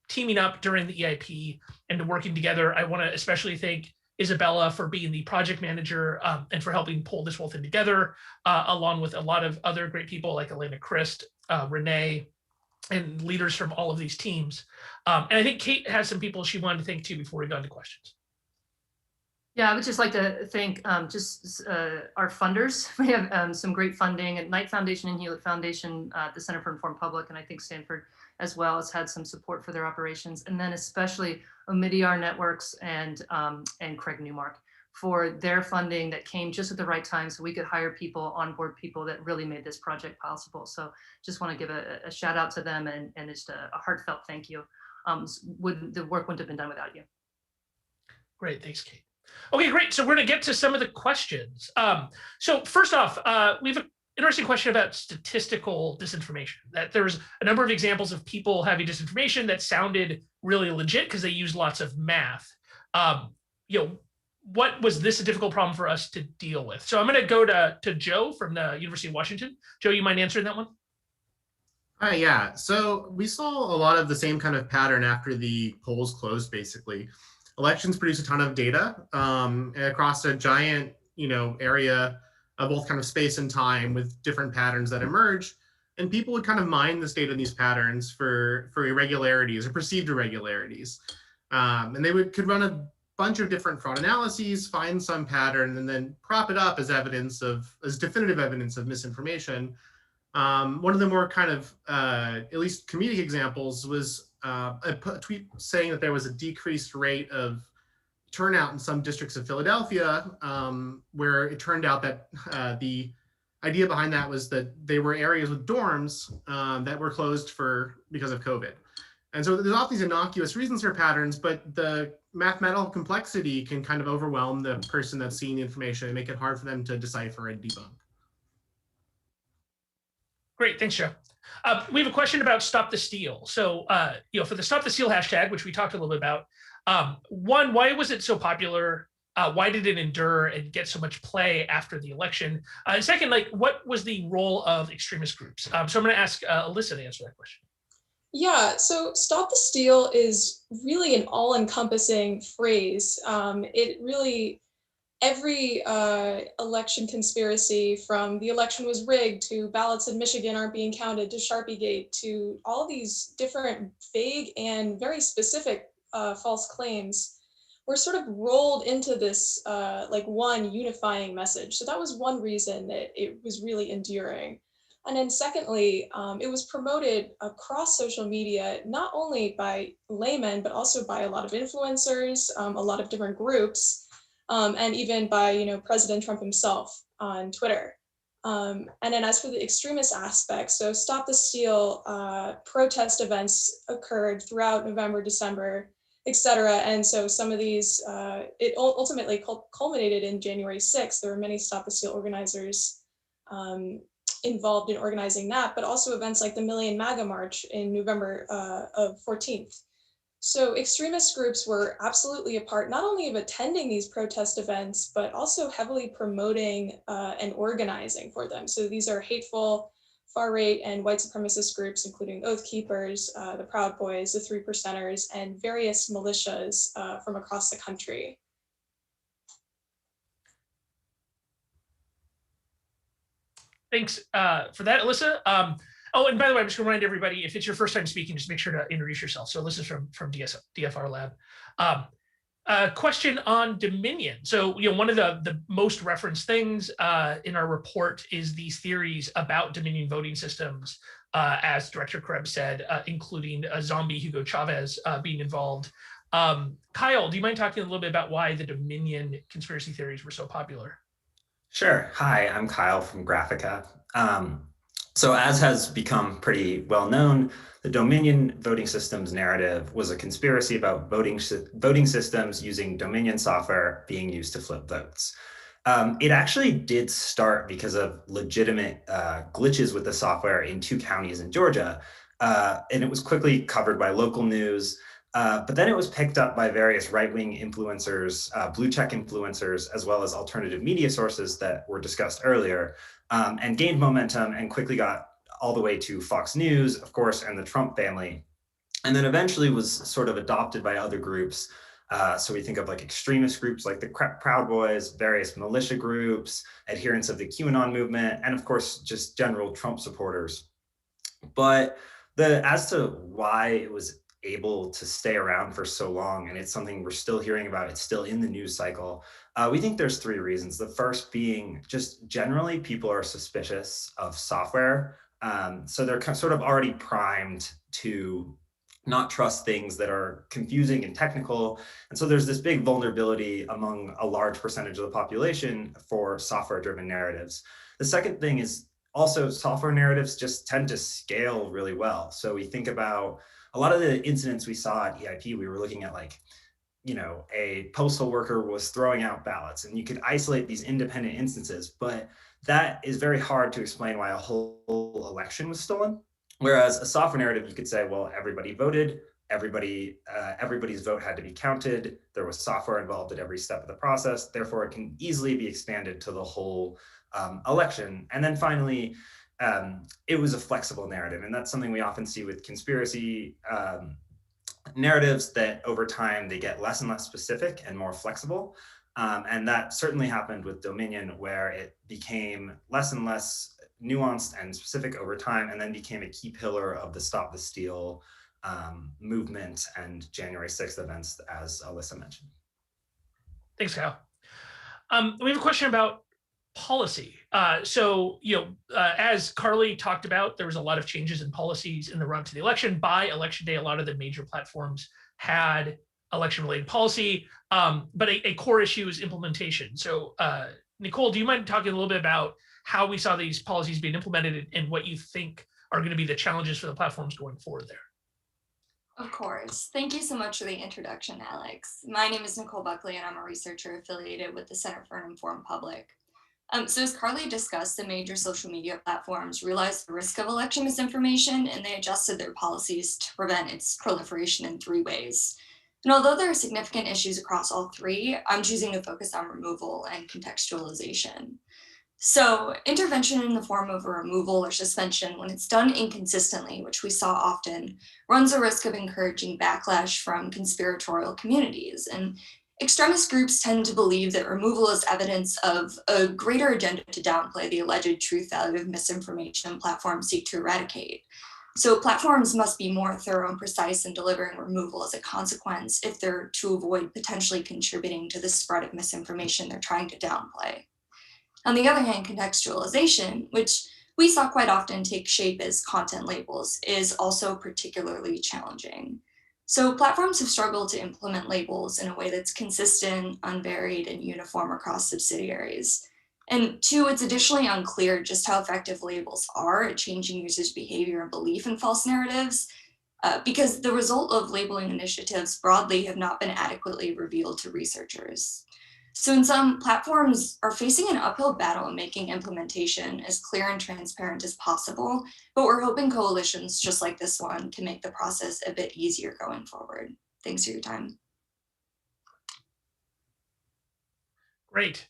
teaming up during the EIP and working together. I want to especially thank Isabella for being the project manager and for helping pull this whole thing together, along with a lot of other great people like Elena Christ, Renee, and leaders from all of these teams. And I think Kate has some people she wanted to thank too before we go into questions. Yeah, I would just like to thank our funders. We have some great funding at Knight Foundation and Hewlett Foundation, the Center for Informed Public, and I think Stanford as well has had some support for their operations. And then especially Omidyar Networks and Craig Newmark for their funding that came just at the right time so we could hire people, onboard people that really made this project possible. So just want to give a shout out to them and just a heartfelt thank you. The work wouldn't have been done without you. Great, thanks, Kate. Okay, great. So we're going to get to some of the questions. So first off, we have an interesting question about statistical disinformation, that there's a number of examples of people having disinformation that sounded really legit because they used lots of math. What was this a difficult problem for us to deal with? So I'm going to go to Joe from the University of Washington. Joe, you mind answering that one? Yeah, so we saw a lot of the same kind of pattern after the polls closed, basically. Elections produce a ton of data across a giant, area of both kind of space and time with different patterns that emerge. And people would kind of mine this data and these patterns for irregularities or perceived irregularities. And they could run a bunch of different fraud analyses, find some pattern, and then prop it up as definitive evidence of misinformation. One of the more kind of, at least comedic examples was a tweet saying that there was a decreased rate of turnout in some districts of Philadelphia, where it turned out that the idea behind that was that they were areas with dorms that were closed because of COVID. And so there's all these innocuous reasons for patterns, but the mathematical complexity can kind of overwhelm the person that's seeing the information and make it hard for them to decipher and debunk. Great, thanks, Joe. We have a question about Stop the Steal. So, for the Stop the Steal hashtag, which we talked a little bit about, one, why was it so popular? Why did it endure and get so much play after the election? Second, what was the role of extremist groups? So I'm going to ask Alyssa to answer that question. Yeah, so Stop the Steal is really an all-encompassing phrase. It really, every election conspiracy, from the election was rigged to ballots in Michigan aren't being counted to Sharpiegate to all these different vague and very specific false claims, were sort of rolled into this one unifying message. So that was one reason that it was really enduring. And then secondly, it was promoted across social media, not only by laymen, but also by a lot of influencers, a lot of different groups, and even by President Trump himself on Twitter. And then as for the extremist aspect, so Stop the Steal protest events occurred throughout November, December, etc. And so some of these, it ultimately culminated in January 6th. There were many Stop the Steal organizers involved in organizing that, but also events like the Million MAGA March in November of 14th. So extremist groups were absolutely a part not only of attending these protest events, but also heavily promoting and organizing for them. So these are hateful, far-right and white supremacist groups, including Oath Keepers, the Proud Boys, the Three Percenters, and various militias from across the country. Thanks for that, Alyssa. Oh, and by the way, I'm just going to remind everybody, if it's your first time speaking, just make sure to introduce yourself. So Alyssa's from DFR Lab. Question on Dominion. So, one of the most referenced things in our report is these theories about Dominion voting systems, as Director Krebs said, including a zombie Hugo Chavez being involved. Kyle, do you mind talking a little bit about why the Dominion conspiracy theories were so popular? Sure. Hi, I'm Kyle from Graphica. So as has become pretty well known, the Dominion voting systems narrative was a conspiracy about voting systems using Dominion software being used to flip votes. It actually did start because of legitimate glitches with the software in 2 counties in Georgia, and it was quickly covered by local news. But then it was picked up by various right-wing influencers, blue check influencers, as well as alternative media sources that were discussed earlier, and gained momentum and quickly got all the way to Fox News, of course, and the Trump family. And then eventually was sort of adopted by other groups. So we think of extremist groups like the Proud Boys, various militia groups, adherents of the QAnon movement, and of course, just general Trump supporters. But as to why it was able to stay around for so long, and it's something we're still hearing about, it's still in the news cycle, we think there's 3 reasons. The first being just generally people are suspicious of software. So they're sort of already primed to not trust things that are confusing and technical. And so there's this big vulnerability among a large percentage of the population for software-driven narratives. The second thing is also software narratives just tend to scale really well. So we think about a lot of the incidents we saw at EIP, we were looking at a postal worker was throwing out ballots, and you could isolate these independent instances, but that is very hard to explain why a whole election was stolen. Whereas a software narrative, you could say, well, everybody voted, everybody's vote had to be counted, there was software involved at every step of the process, therefore it can easily be expanded to the whole election. And then finally, it was a flexible narrative, and that's something we often see with conspiracy narratives, that over time they get less and less specific and more flexible. And that certainly happened with Dominion, where it became less and less nuanced and specific over time, and then became a key pillar of the Stop the Steal movement and January 6th events, as Alyssa mentioned. Thanks, Kyle. We have a question about policy. As Carly talked about, there was a lot of changes in policies in the run to the election. By election day, a lot of the major platforms had election-related policy, but a core issue is implementation. So Nicole, do you mind talking a little bit about how we saw these policies being implemented and what you think are going to be the challenges for the platforms going forward there? Of course. Thank you so much for the introduction, Alex. My name is Nicole Buckley, and I'm a researcher affiliated with the Center for an Informed Public. So as Carly discussed, the major social media platforms realized the risk of election misinformation, and they adjusted their policies to prevent its proliferation in 3 ways. And although there are significant issues across all 3, I'm choosing to focus on removal and contextualization. So intervention in the form of a removal or suspension, when it's done inconsistently, which we saw often, runs a risk of encouraging backlash from conspiratorial communities. And extremist groups tend to believe that removal is evidence of a greater agenda to downplay the alleged truth value of misinformation platforms seek to eradicate. So platforms must be more thorough and precise in delivering removal as a consequence if they're to avoid potentially contributing to the spread of misinformation they're trying to downplay. On the other hand, contextualization, which we saw quite often take shape as content labels, is also particularly challenging. So platforms have struggled to implement labels in a way that's consistent, unvaried, and uniform across subsidiaries. And 2, it's additionally unclear just how effective labels are at changing users' behavior and belief in false narratives, because the result of labeling initiatives broadly have not been adequately revealed to researchers. So in sum, platforms are facing an uphill battle in making implementation as clear and transparent as possible, but we're hoping coalitions just like this one can make the process a bit easier going forward. Thanks for your time. Great.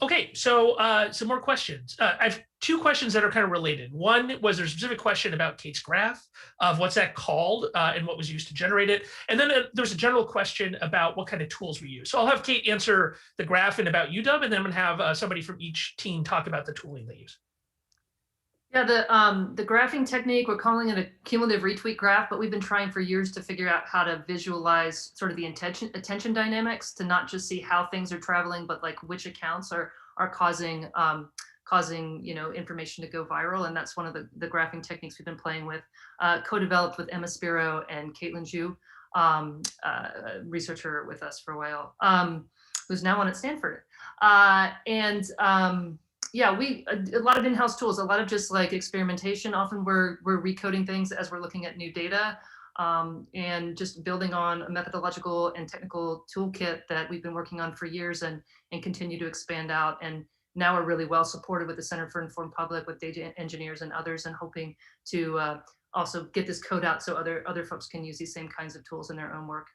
Okay, so some more questions. I have 2 questions that are kind of related. One was there's a specific question about Kate's graph of what's that called and what was used to generate it. And then there's a general question about what kind of tools we use. So I'll have Kate answer the graph and about UW, and then I'm gonna have somebody from each team talk about the tooling they use. Yeah, the graphing technique, we're calling it a cumulative retweet graph, but we've been trying for years to figure out how to visualize sort of the attention dynamics, to not just see how things are traveling, but like which accounts are causing information to go viral. And that's one of the graphing techniques we've been playing with, co-developed with Emma Spiro and Caitlin Zhu, a researcher with us for a while, who's now on at Stanford. Yeah, a lot of in-house tools, a lot of just like experimentation. Often we're recoding things as we're looking at new data, and just building on a methodological and technical toolkit that we've been working on for years and continue to expand out. And now we're really well supported with the Center for Informed Public, with data engineers and others, and hoping to also get this code out so other folks can use these same kinds of tools in their own work.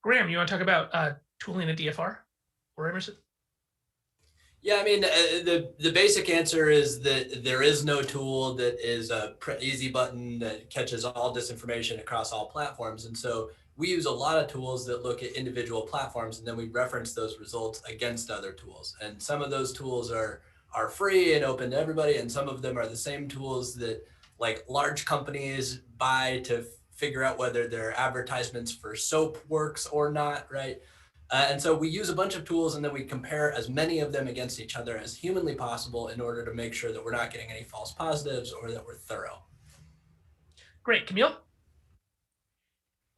Graham, you want to talk about tooling at DFR or Emerson? Yeah, I mean, the basic answer is that there is no tool that is a easy button that catches all disinformation across all platforms. And so we use a lot of tools that look at individual platforms, and then we reference those results against other tools. And some of those tools are free and open to everybody, and some of them are the same tools that like large companies buy to figure out whether their advertisements for soap works or not, right? And so we use a bunch of tools, and then we compare as many of them against each other as humanly possible in order to make sure that we're not getting any false positives or that we're thorough. Great. Camille?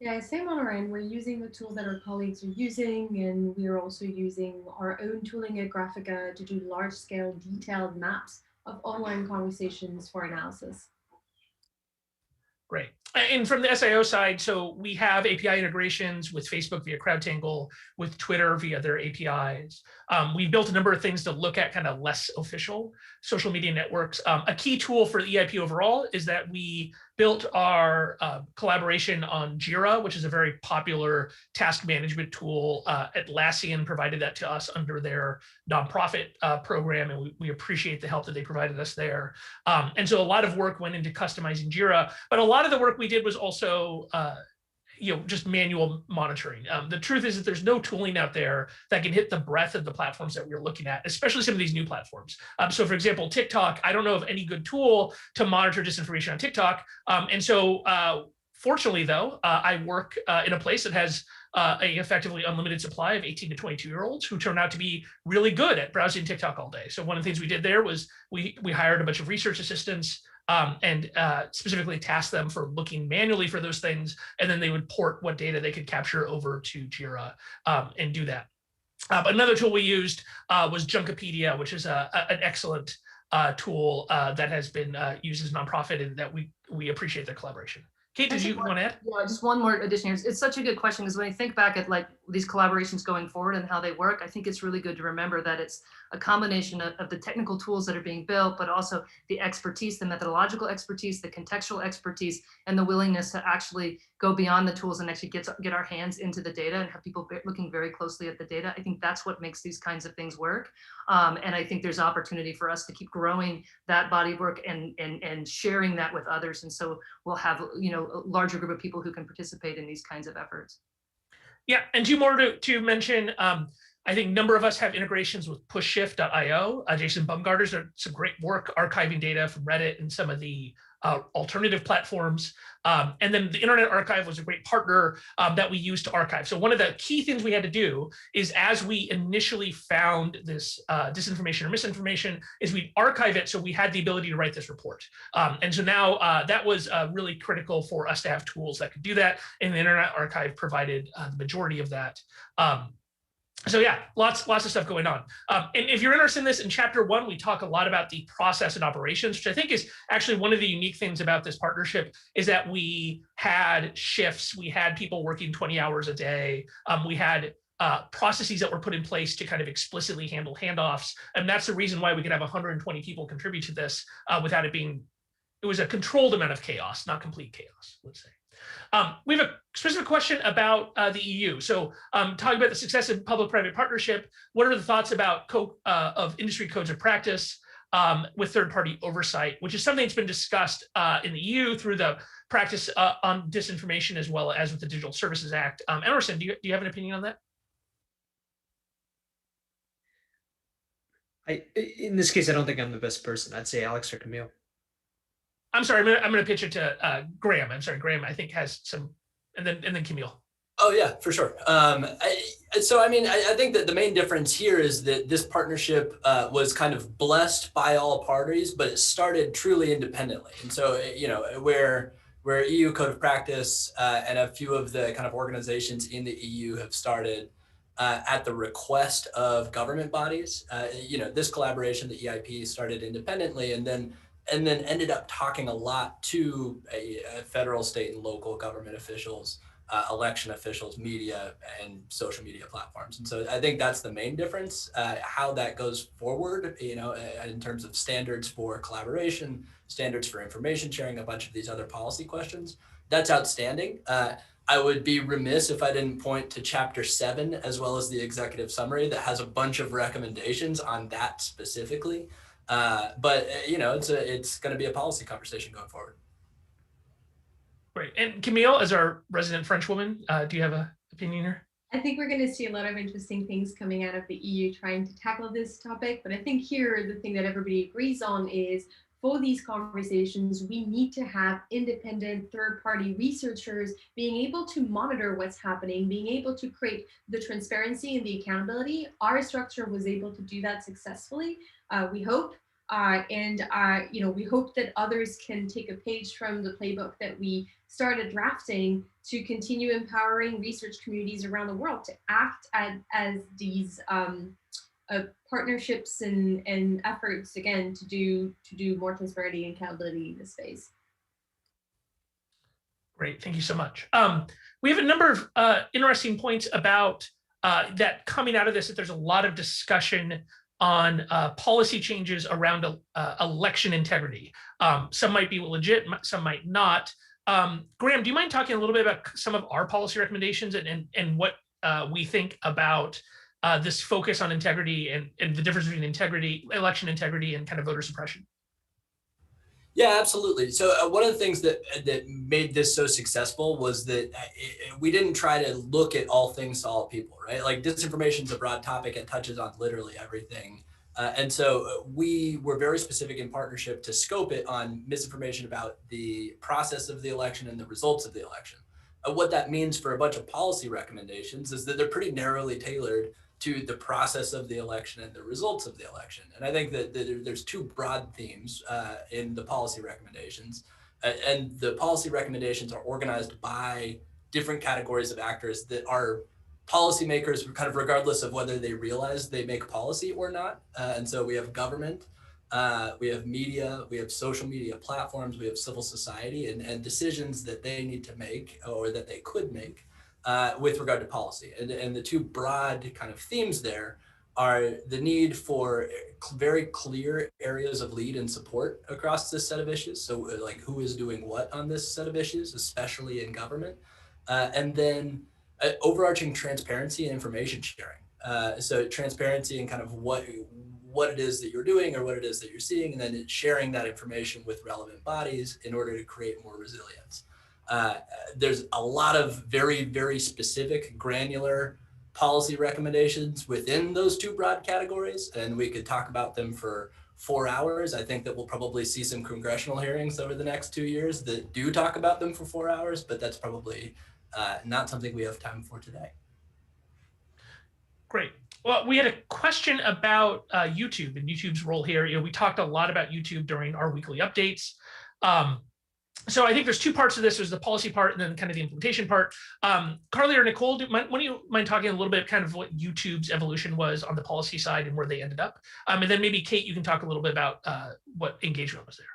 Yeah, same on our end. We're using the tools that our colleagues are using, and we are also using our own tooling at Graphica to do large-scale detailed maps of online conversations for analysis. Great. And from the SIO side, so we have API integrations with Facebook via CrowdTangle, with Twitter via their APIs. We built a number of things to look at kind of less official social media networks. A key tool for EIP overall is that we built our collaboration on Jira, which is a very popular task management tool. Atlassian provided that to us under their nonprofit program, and we appreciate the help that they provided us there. And so a lot of work went into customizing Jira, but a lot of the work we did was also just manual monitoring. The truth is that there's no tooling out there that can hit the breadth of the platforms that we're looking at, especially some of these new platforms. So for example, TikTok, I don't know of any good tool to monitor disinformation on TikTok. And so fortunately though, I work in a place that has a effectively unlimited supply of 18 to 22-year-olds who turn out to be really good at browsing TikTok all day. So one of the things we did there was we hired a bunch of research assistants and specifically tasked them for looking manually for those things, and then they would port what data they could capture over to Jira and do that. But another tool we used was Junkipedia, which is an excellent tool that has been used as a nonprofit, and that we appreciate their collaboration. Kate, did you want to add? Yeah, just one more addition here. It's such a good question because when I think back at like these collaborations going forward and how they work, I think it's really good to remember that it's a combination of the technical tools that are being built, but also the expertise, the methodological expertise, the contextual expertise, and the willingness to actually go beyond the tools and actually get our hands into the data and have people looking very closely at the data. I think that's what makes these kinds of things work. And I think there's opportunity for us to keep growing that body of work and sharing that with others. And so we'll have, you know, a larger group of people who can participate in these kinds of efforts. Yeah, and two more to mention. I think a number of us have integrations with pushshift.io. Jason Bumgarner's done some great work archiving data from Reddit and some of the alternative platforms. And then the Internet Archive was a great partner that we used to archive. So one of the key things we had to do is, as we initially found this disinformation or misinformation, is we'd archive it so we had the ability to write this report. And so now that was really critical for us to have tools that could do that. And the Internet Archive provided the majority of that. So yeah, lots of stuff going on. And if you're interested in this, in chapter 1, we talk a lot about the process and operations, which I think is actually one of the unique things about this partnership, is that we had shifts, we had people working 20 hours a day, we had processes that were put in place to kind of explicitly handle handoffs. And that's the reason why we could have 120 people contribute to this without it being, it was a controlled amount of chaos, not complete chaos, let's say. We have a specific question about the EU. So talking about the success of public-private partnership, what are the thoughts about of industry codes of practice with third-party oversight, which is something that's been discussed in the EU through the practice on disinformation, as well as with the Digital Services Act. Emerson, do you have an opinion on that? In this case, I don't think I'm the best person. I'd say Alex or Camille. I'm sorry, I'm going to pitch it to Graham. I'm sorry, Graham, I think has some, and then Camille. Oh yeah, for sure. So I mean, I think that the main difference here is that this partnership was kind of blessed by all parties, but it started truly independently. And so, you know, where EU Code of Practice and a few of the kind of organizations in the EU have started at the request of government bodies, you know, this collaboration, the EIP, started independently, and then ended up talking a lot to federal, state, and local government officials, election officials, media, and social media platforms. And so I think that's the main difference. How that goes forward, you know, in terms of standards for collaboration, standards for information sharing, a bunch of these other policy questions, that's outstanding. I would be remiss if I didn't point to chapter 7, as well as the executive summary that has a bunch of recommendations on that specifically. But you know, it's going to be a policy conversation going forward. Great. And Camille, as our resident French woman, do you have an opinion here? I think we're going to see a lot of interesting things coming out of the EU trying to tackle this topic. But I think here, the thing that everybody agrees on is, for these conversations, we need to have independent third-party researchers being able to monitor what's happening, being able to create the transparency and the accountability. Our structure was able to do that successfully, we hope. You know, we hope that others can take a page from the playbook that we started drafting to continue empowering research communities around the world to act as these partnerships and efforts, again, to do more transparency and accountability in this space. Great, thank you so much. We have a number of interesting points about that coming out of this, that there's a lot of discussion on policy changes around election integrity. Some might be legit, some might not. Graham, do you mind talking a little bit about some of our policy recommendations and what we think about this focus on integrity and the difference between integrity, election integrity, and kind of voter suppression? Yeah, absolutely. So one of the things that made this so successful was that we didn't try to look at all things to all people, right? Like, disinformation is a broad topic. It touches on literally everything. And so we were very specific in partnership to scope it on misinformation about the process of the election and the results of the election. What that means for a bunch of policy recommendations is that they're pretty narrowly tailored to the process of the election and the results of the election. And I think that there's two broad themes in the policy recommendations. And the policy recommendations are organized by different categories of actors that are policymakers, kind of regardless of whether they realize they make policy or not. And so we have government, we have media, we have social media platforms, we have civil society, and decisions that they need to make or that they could make with regard to policy. And the two broad kind of themes there are the need for very clear areas of lead and support across this set of issues. So like who is doing what on this set of issues, especially in government, and then overarching transparency and information sharing. So transparency and kind of what it is that you're doing or what it is that you're seeing, and then sharing that information with relevant bodies in order to create more resilience. There's a lot of very, very specific granular policy recommendations within those two broad categories, and we could talk about them for 4 hours. I think that we'll probably see some congressional hearings over the next 2 years that do talk about them for 4 hours, but that's probably not something we have time for today. Great. Well, we had a question about YouTube and YouTube's role here. We talked a lot about YouTube during our weekly updates. So I think there's two parts of this. There's the policy part and then kind of the implementation part. Carly or Nicole, do you mind talking a little bit kind of what YouTube's evolution was on the policy side and where they ended up? And then maybe Kate, you can talk a little bit about what engagement was there.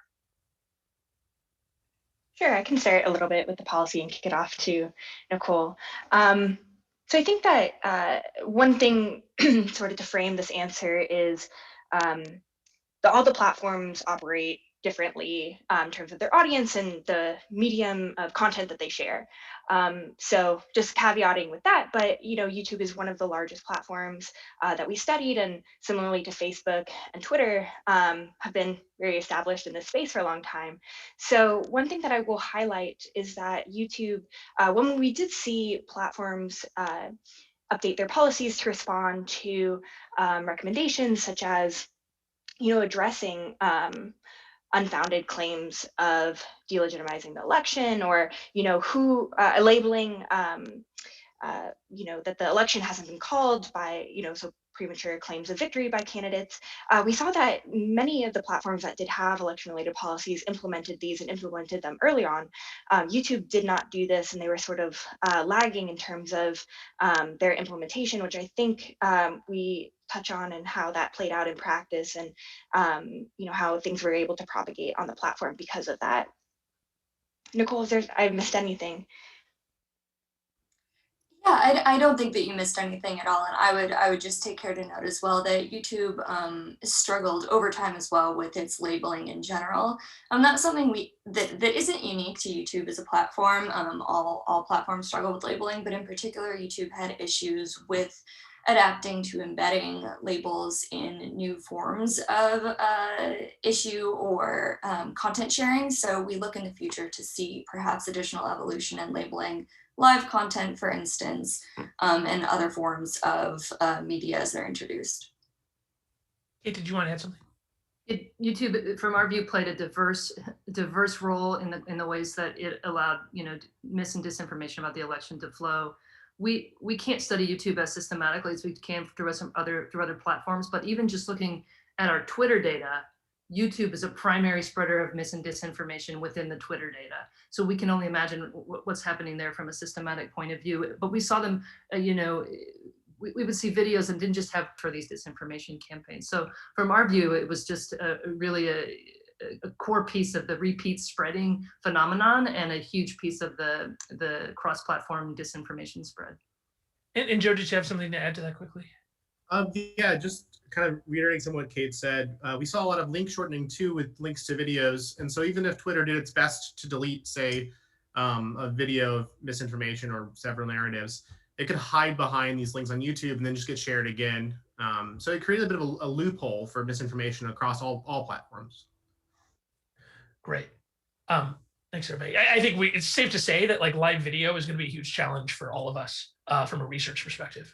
Sure, I can start a little bit with the policy and kick it off to Nicole. So I think that one thing sort of to frame this answer is all the platforms operate differently in terms of their audience and the medium of content that they share. So just caveating with that, but YouTube is one of the largest platforms that we studied, and similarly to Facebook and Twitter, have been very established in this space for a long time. So one thing that I will highlight is that YouTube, when we did see platforms update their policies to respond to recommendations such as addressing unfounded claims of delegitimizing the election, or who labeling that the election hasn't been called by so premature claims of victory by candidates. We saw that many of the platforms that did have election-related policies implemented these and implemented them early on. YouTube did not do this, and they were sort of lagging in terms of their implementation, which I think we touch on and how that played out in practice, and how things were able to propagate on the platform because of that. Nicole, if I missed anything. Yeah, I don't think that you missed anything at all, and I would just take care to note as well that YouTube struggled over time as well with its labeling in general. That's something that isn't unique to YouTube as a platform. All platforms struggle with labeling, but in particular, YouTube had issues with adapting to embedding labels in new forms of issue or content sharing. So we look in the future to see perhaps additional evolution in labeling live content, for instance, and other forms of media as they're introduced. Kate, did you want to add something? YouTube, from our view, played a diverse role in the ways that it allowed mis and disinformation about the election to flow. We can't study YouTube as systematically as we can through other platforms, but even just looking at our Twitter data, YouTube is a primary spreader of mis and disinformation within the Twitter data. So we can only imagine what's happening there from a systematic point of view. But we saw them, we would see videos and didn't just have for these disinformation campaigns. So from our view, it was just really a core piece of the repeat spreading phenomenon and a huge piece of the cross-platform disinformation spread. And Joe, did you have something to add to that quickly? Yeah, just kind of reiterating some of what Kate said. We saw a lot of link shortening too with links to videos. And so even if Twitter did its best to delete, say, a video of misinformation or several narratives, it could hide behind these links on YouTube and then just get shared again. So it created a bit of a loophole for misinformation across all platforms. Great. Thanks, everybody. I think it's safe to say that live video is going to be a huge challenge for all of us from a research perspective.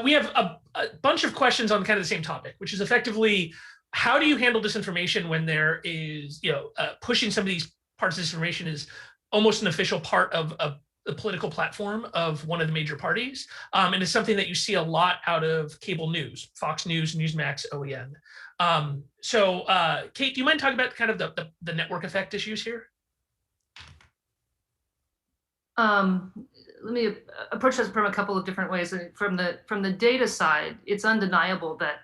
We have a bunch of questions on kind of the same topic, which is effectively, how do you handle disinformation when there is, pushing some of these parts of disinformation is almost an official part of the political platform of one of the major parties, and it's something that you see a lot out of cable news, Fox News, Newsmax, OEN. So Kate, do you mind talking about kind of the network effect issues here? Let me approach this from a couple of different ways. From the data side, it's undeniable that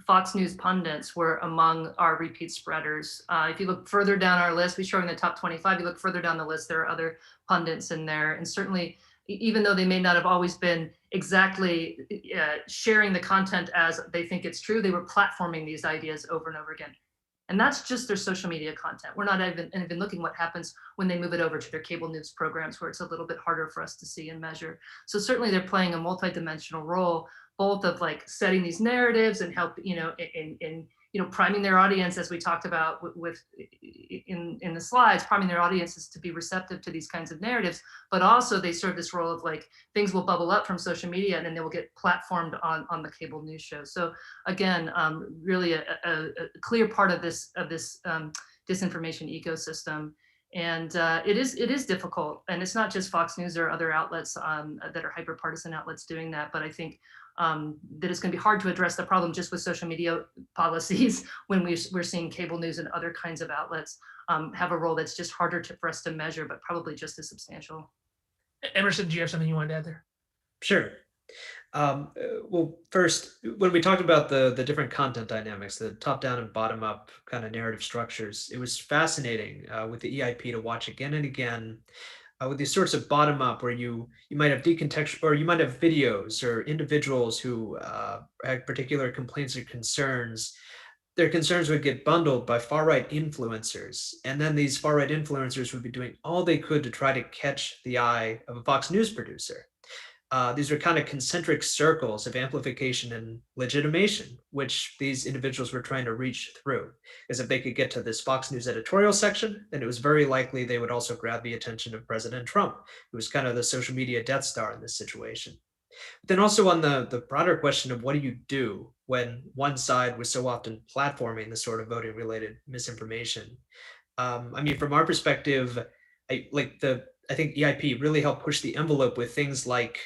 Fox News pundits were among our repeat spreaders. If you look further down our list, we show in the top 25, you look further down the list, there are other pundits in there. And certainly, even though they may not have always been exactly sharing the content as they think it's true, they were platforming these ideas over and over again. And that's just their social media content. We're not even looking what happens when they move it over to their cable news programs, where it's a little bit harder for us to see and measure. So certainly they're playing a multidimensional role, both of like setting these narratives and help, in priming their audience, as we talked about in the slides, priming their audiences to be receptive to these kinds of narratives, but also they serve this role of like, things will bubble up from social media and then they will get platformed on the cable news show. So again, really a clear part of this disinformation ecosystem. And it is difficult, and it's not just Fox News. There are other outlets that are hyper-partisan outlets doing that, but I think that it's going to be hard to address the problem just with social media policies when we're seeing cable news and other kinds of outlets have a role that's just harder for us to measure, but probably just as substantial. Emerson, do you have something you want to add there? Sure. Well, first, when we talked about the different content dynamics, the top-down and bottom-up kind of narrative structures, it was fascinating with the EIP to watch again and again with these sorts of bottom-up, where you might have decontextual, or you might have videos or individuals who had particular complaints or concerns. Their concerns would get bundled by far-right influencers, and then these far-right influencers would be doing all they could to try to catch the eye of a Fox News producer. These were kind of concentric circles of amplification and legitimation, which these individuals were trying to reach through. Because if they could get to this Fox News editorial section, then it was very likely they would also grab the attention of President Trump, who was kind of the social media Death Star in this situation. But then also on the broader question of what do you do when one side was so often platforming the sort of voting related misinformation? I mean, from our perspective, I think EIP really helped push the envelope with things like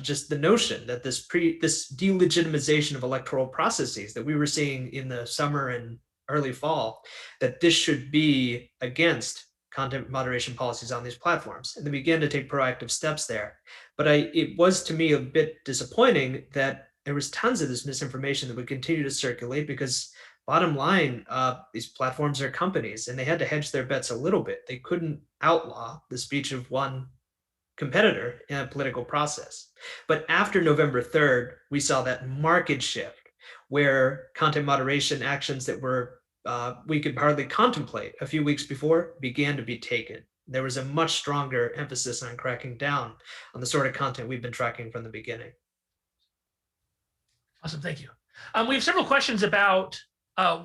just the notion that this delegitimization of electoral processes that we were seeing in the summer and early fall, that this should be against content moderation policies on these platforms. And they began to take proactive steps there. But it was to me a bit disappointing that there was tons of this misinformation that would continue to circulate, because bottom line, these platforms are companies and they had to hedge their bets a little bit. They couldn't outlaw the speech of one competitor in a political process. But after November 3rd, we saw that marked shift where content moderation actions that were we could hardly contemplate a few weeks before began to be taken. There was a much stronger emphasis on cracking down on the sort of content we've been tracking from the beginning. Awesome, thank you. We have several questions about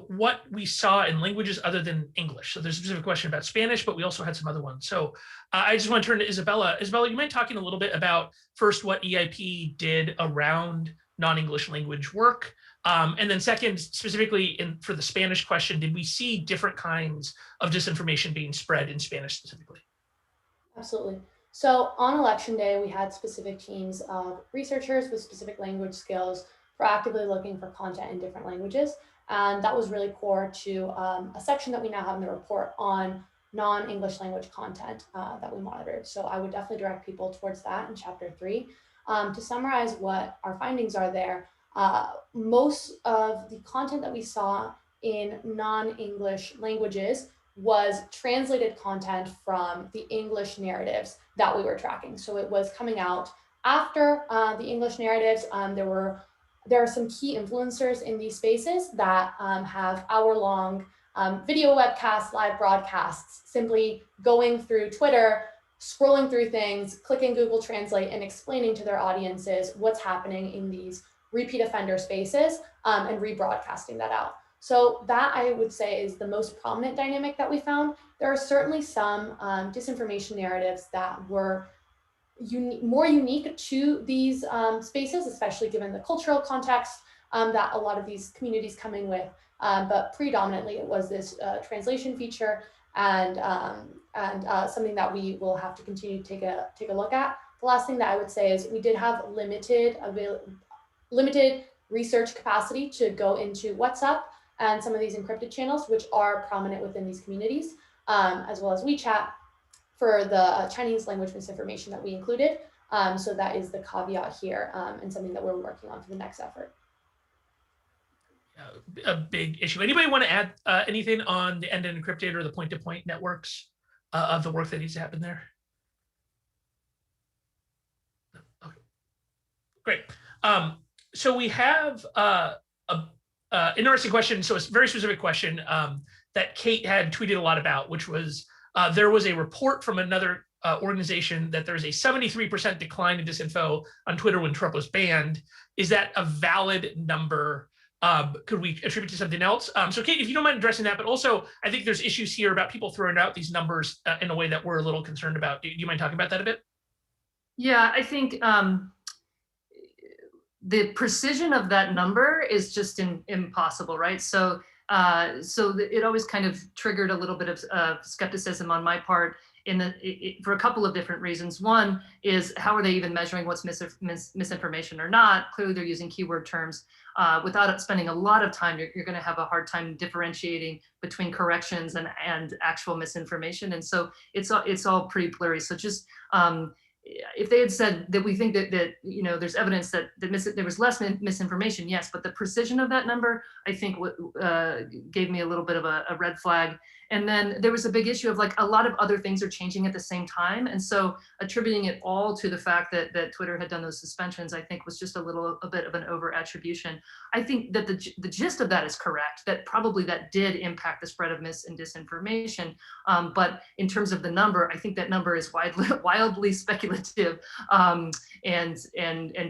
what we saw in languages other than English. So there's a specific question about Spanish, but we also had some other ones. So I just want to turn to Isabella. Isabella, you mind talking a little bit about first what EIP did around non-English language work? And then second, specifically for the Spanish question, did we see different kinds of disinformation being spread in Spanish specifically? Absolutely. So on election day, we had specific teams of researchers with specific language skills proactively looking for content in different languages. And that was really core to a section that we now have in the report on non-English language content that we monitored. So I would definitely direct people towards that in chapter 3. To summarize what our findings are there, most of the content that we saw in non-English languages was translated content from the English narratives that we were tracking. So it was coming out after the English narratives. There are some key influencers in these spaces that have hour-long video webcasts, live broadcasts, simply going through Twitter, scrolling through things, clicking Google Translate, and explaining to their audiences what's happening in these repeat offender spaces and rebroadcasting that out. So that, I would say, is the most prominent dynamic that we found. There are certainly some disinformation narratives that were more unique to these spaces, especially given the cultural context that a lot of these communities come in with. But predominantly, it was this translation feature and something that we will have to continue to take a look at. The last thing that I would say is we did have limited research capacity to go into WhatsApp and some of these encrypted channels, which are prominent within these communities, as well as WeChat, for the Chinese language misinformation that we included. So that is the caveat here and something that we're working on for the next effort. a big issue. Anybody want to add anything on the end-to-end encrypted or the point-to-point networks of the work that needs to happen there? Okay, great. So we have an interesting question. So it's a very specific question that Kate had tweeted a lot about, which was there was a report from another organization that there's a 73% decline in disinfo on Twitter when Trump was banned. Is that a valid number? Could we attribute to something else? So Kate, if you don't mind addressing that, but also I think there's issues here about people throwing out these numbers in a way that we're a little concerned about. Do you mind talking about that a bit? Yeah, I think the precision of that number is just impossible, right? So it always kind of triggered a little bit of skepticism on my part for a couple of different reasons. One is, how are they even measuring what's misinformation or not? Clearly they're using keyword terms. Without spending a lot of time, you're going to have a hard time differentiating between corrections and actual misinformation. And so it's all pretty blurry. So just if they had said that we think that there's evidence that there was less misinformation, yes, but the precision of that number, I think, gave me a little bit of a red flag. And then there was a big issue of like a lot of other things are changing at the same time. And so attributing it all to the fact that Twitter had done those suspensions, I think was just a bit of an over attribution. I think that the gist of that is correct, that probably that did impact the spread of mis and disinformation. But in terms of the number, I think that number is wildly speculative and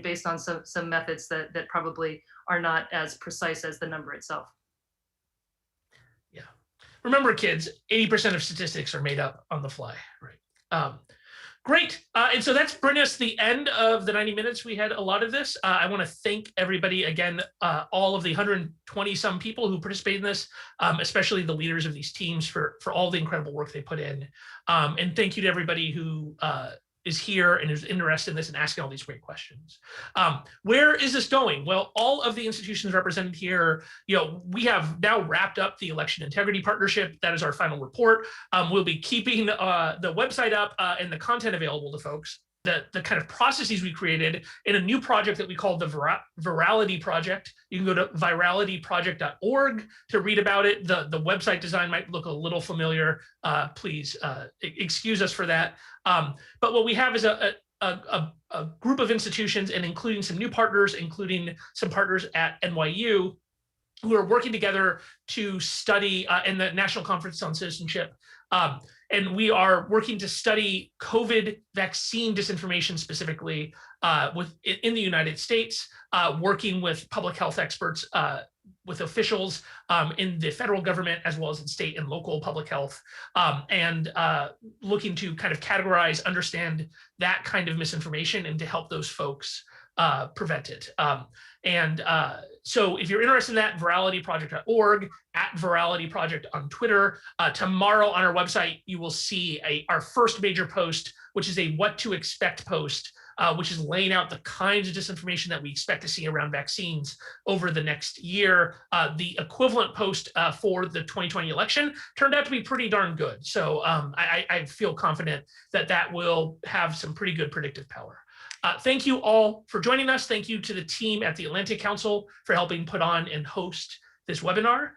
based on some methods that probably are not as precise as the number itself. Remember, kids, 80% of statistics are made up on the fly, right? Great. And so that's bringing us to the end of the 90 minutes. We had a lot of this. I want to thank everybody again, all of the 120 some people who participated in this, especially the leaders of these teams for all the incredible work they put in. And thank you to everybody who is here and is interested in this and asking all these great questions. Where is this going? Well, all of the institutions represented here, we have now wrapped up the Election Integrity Partnership. That is our final report. We'll be keeping the website up and the content available to folks. The kind of processes we created in a new project that we call the Virality Project. You can go to viralityproject.org to read about it. The website design might look a little familiar. Please excuse us for that. But what we have is a group of institutions, and including some new partners, including some partners at NYU, who are working together to study in the National Conference on Citizenship. And we are working to study COVID vaccine disinformation specifically in the United States, working with public health experts, with officials in the federal government, as well as in state and local public health, and looking to kind of categorize, understand that kind of misinformation and to help those folks prevent it. So if you're interested in that, viralityproject.org, at Virality Project on Twitter. Tomorrow on our website, you will see our first major post, which is a what to expect post, which is laying out the kinds of disinformation that we expect to see around vaccines over the next year. The equivalent post for the 2020 election turned out to be pretty darn good. So I feel confident that that will have some pretty good predictive power. Thank you all for joining us. Thank you to the team at the Atlantic Council for helping put on and host this webinar.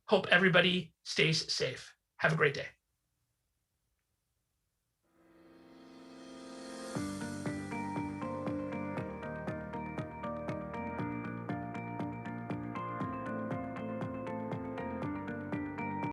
Hope everybody stays safe. Have a great day.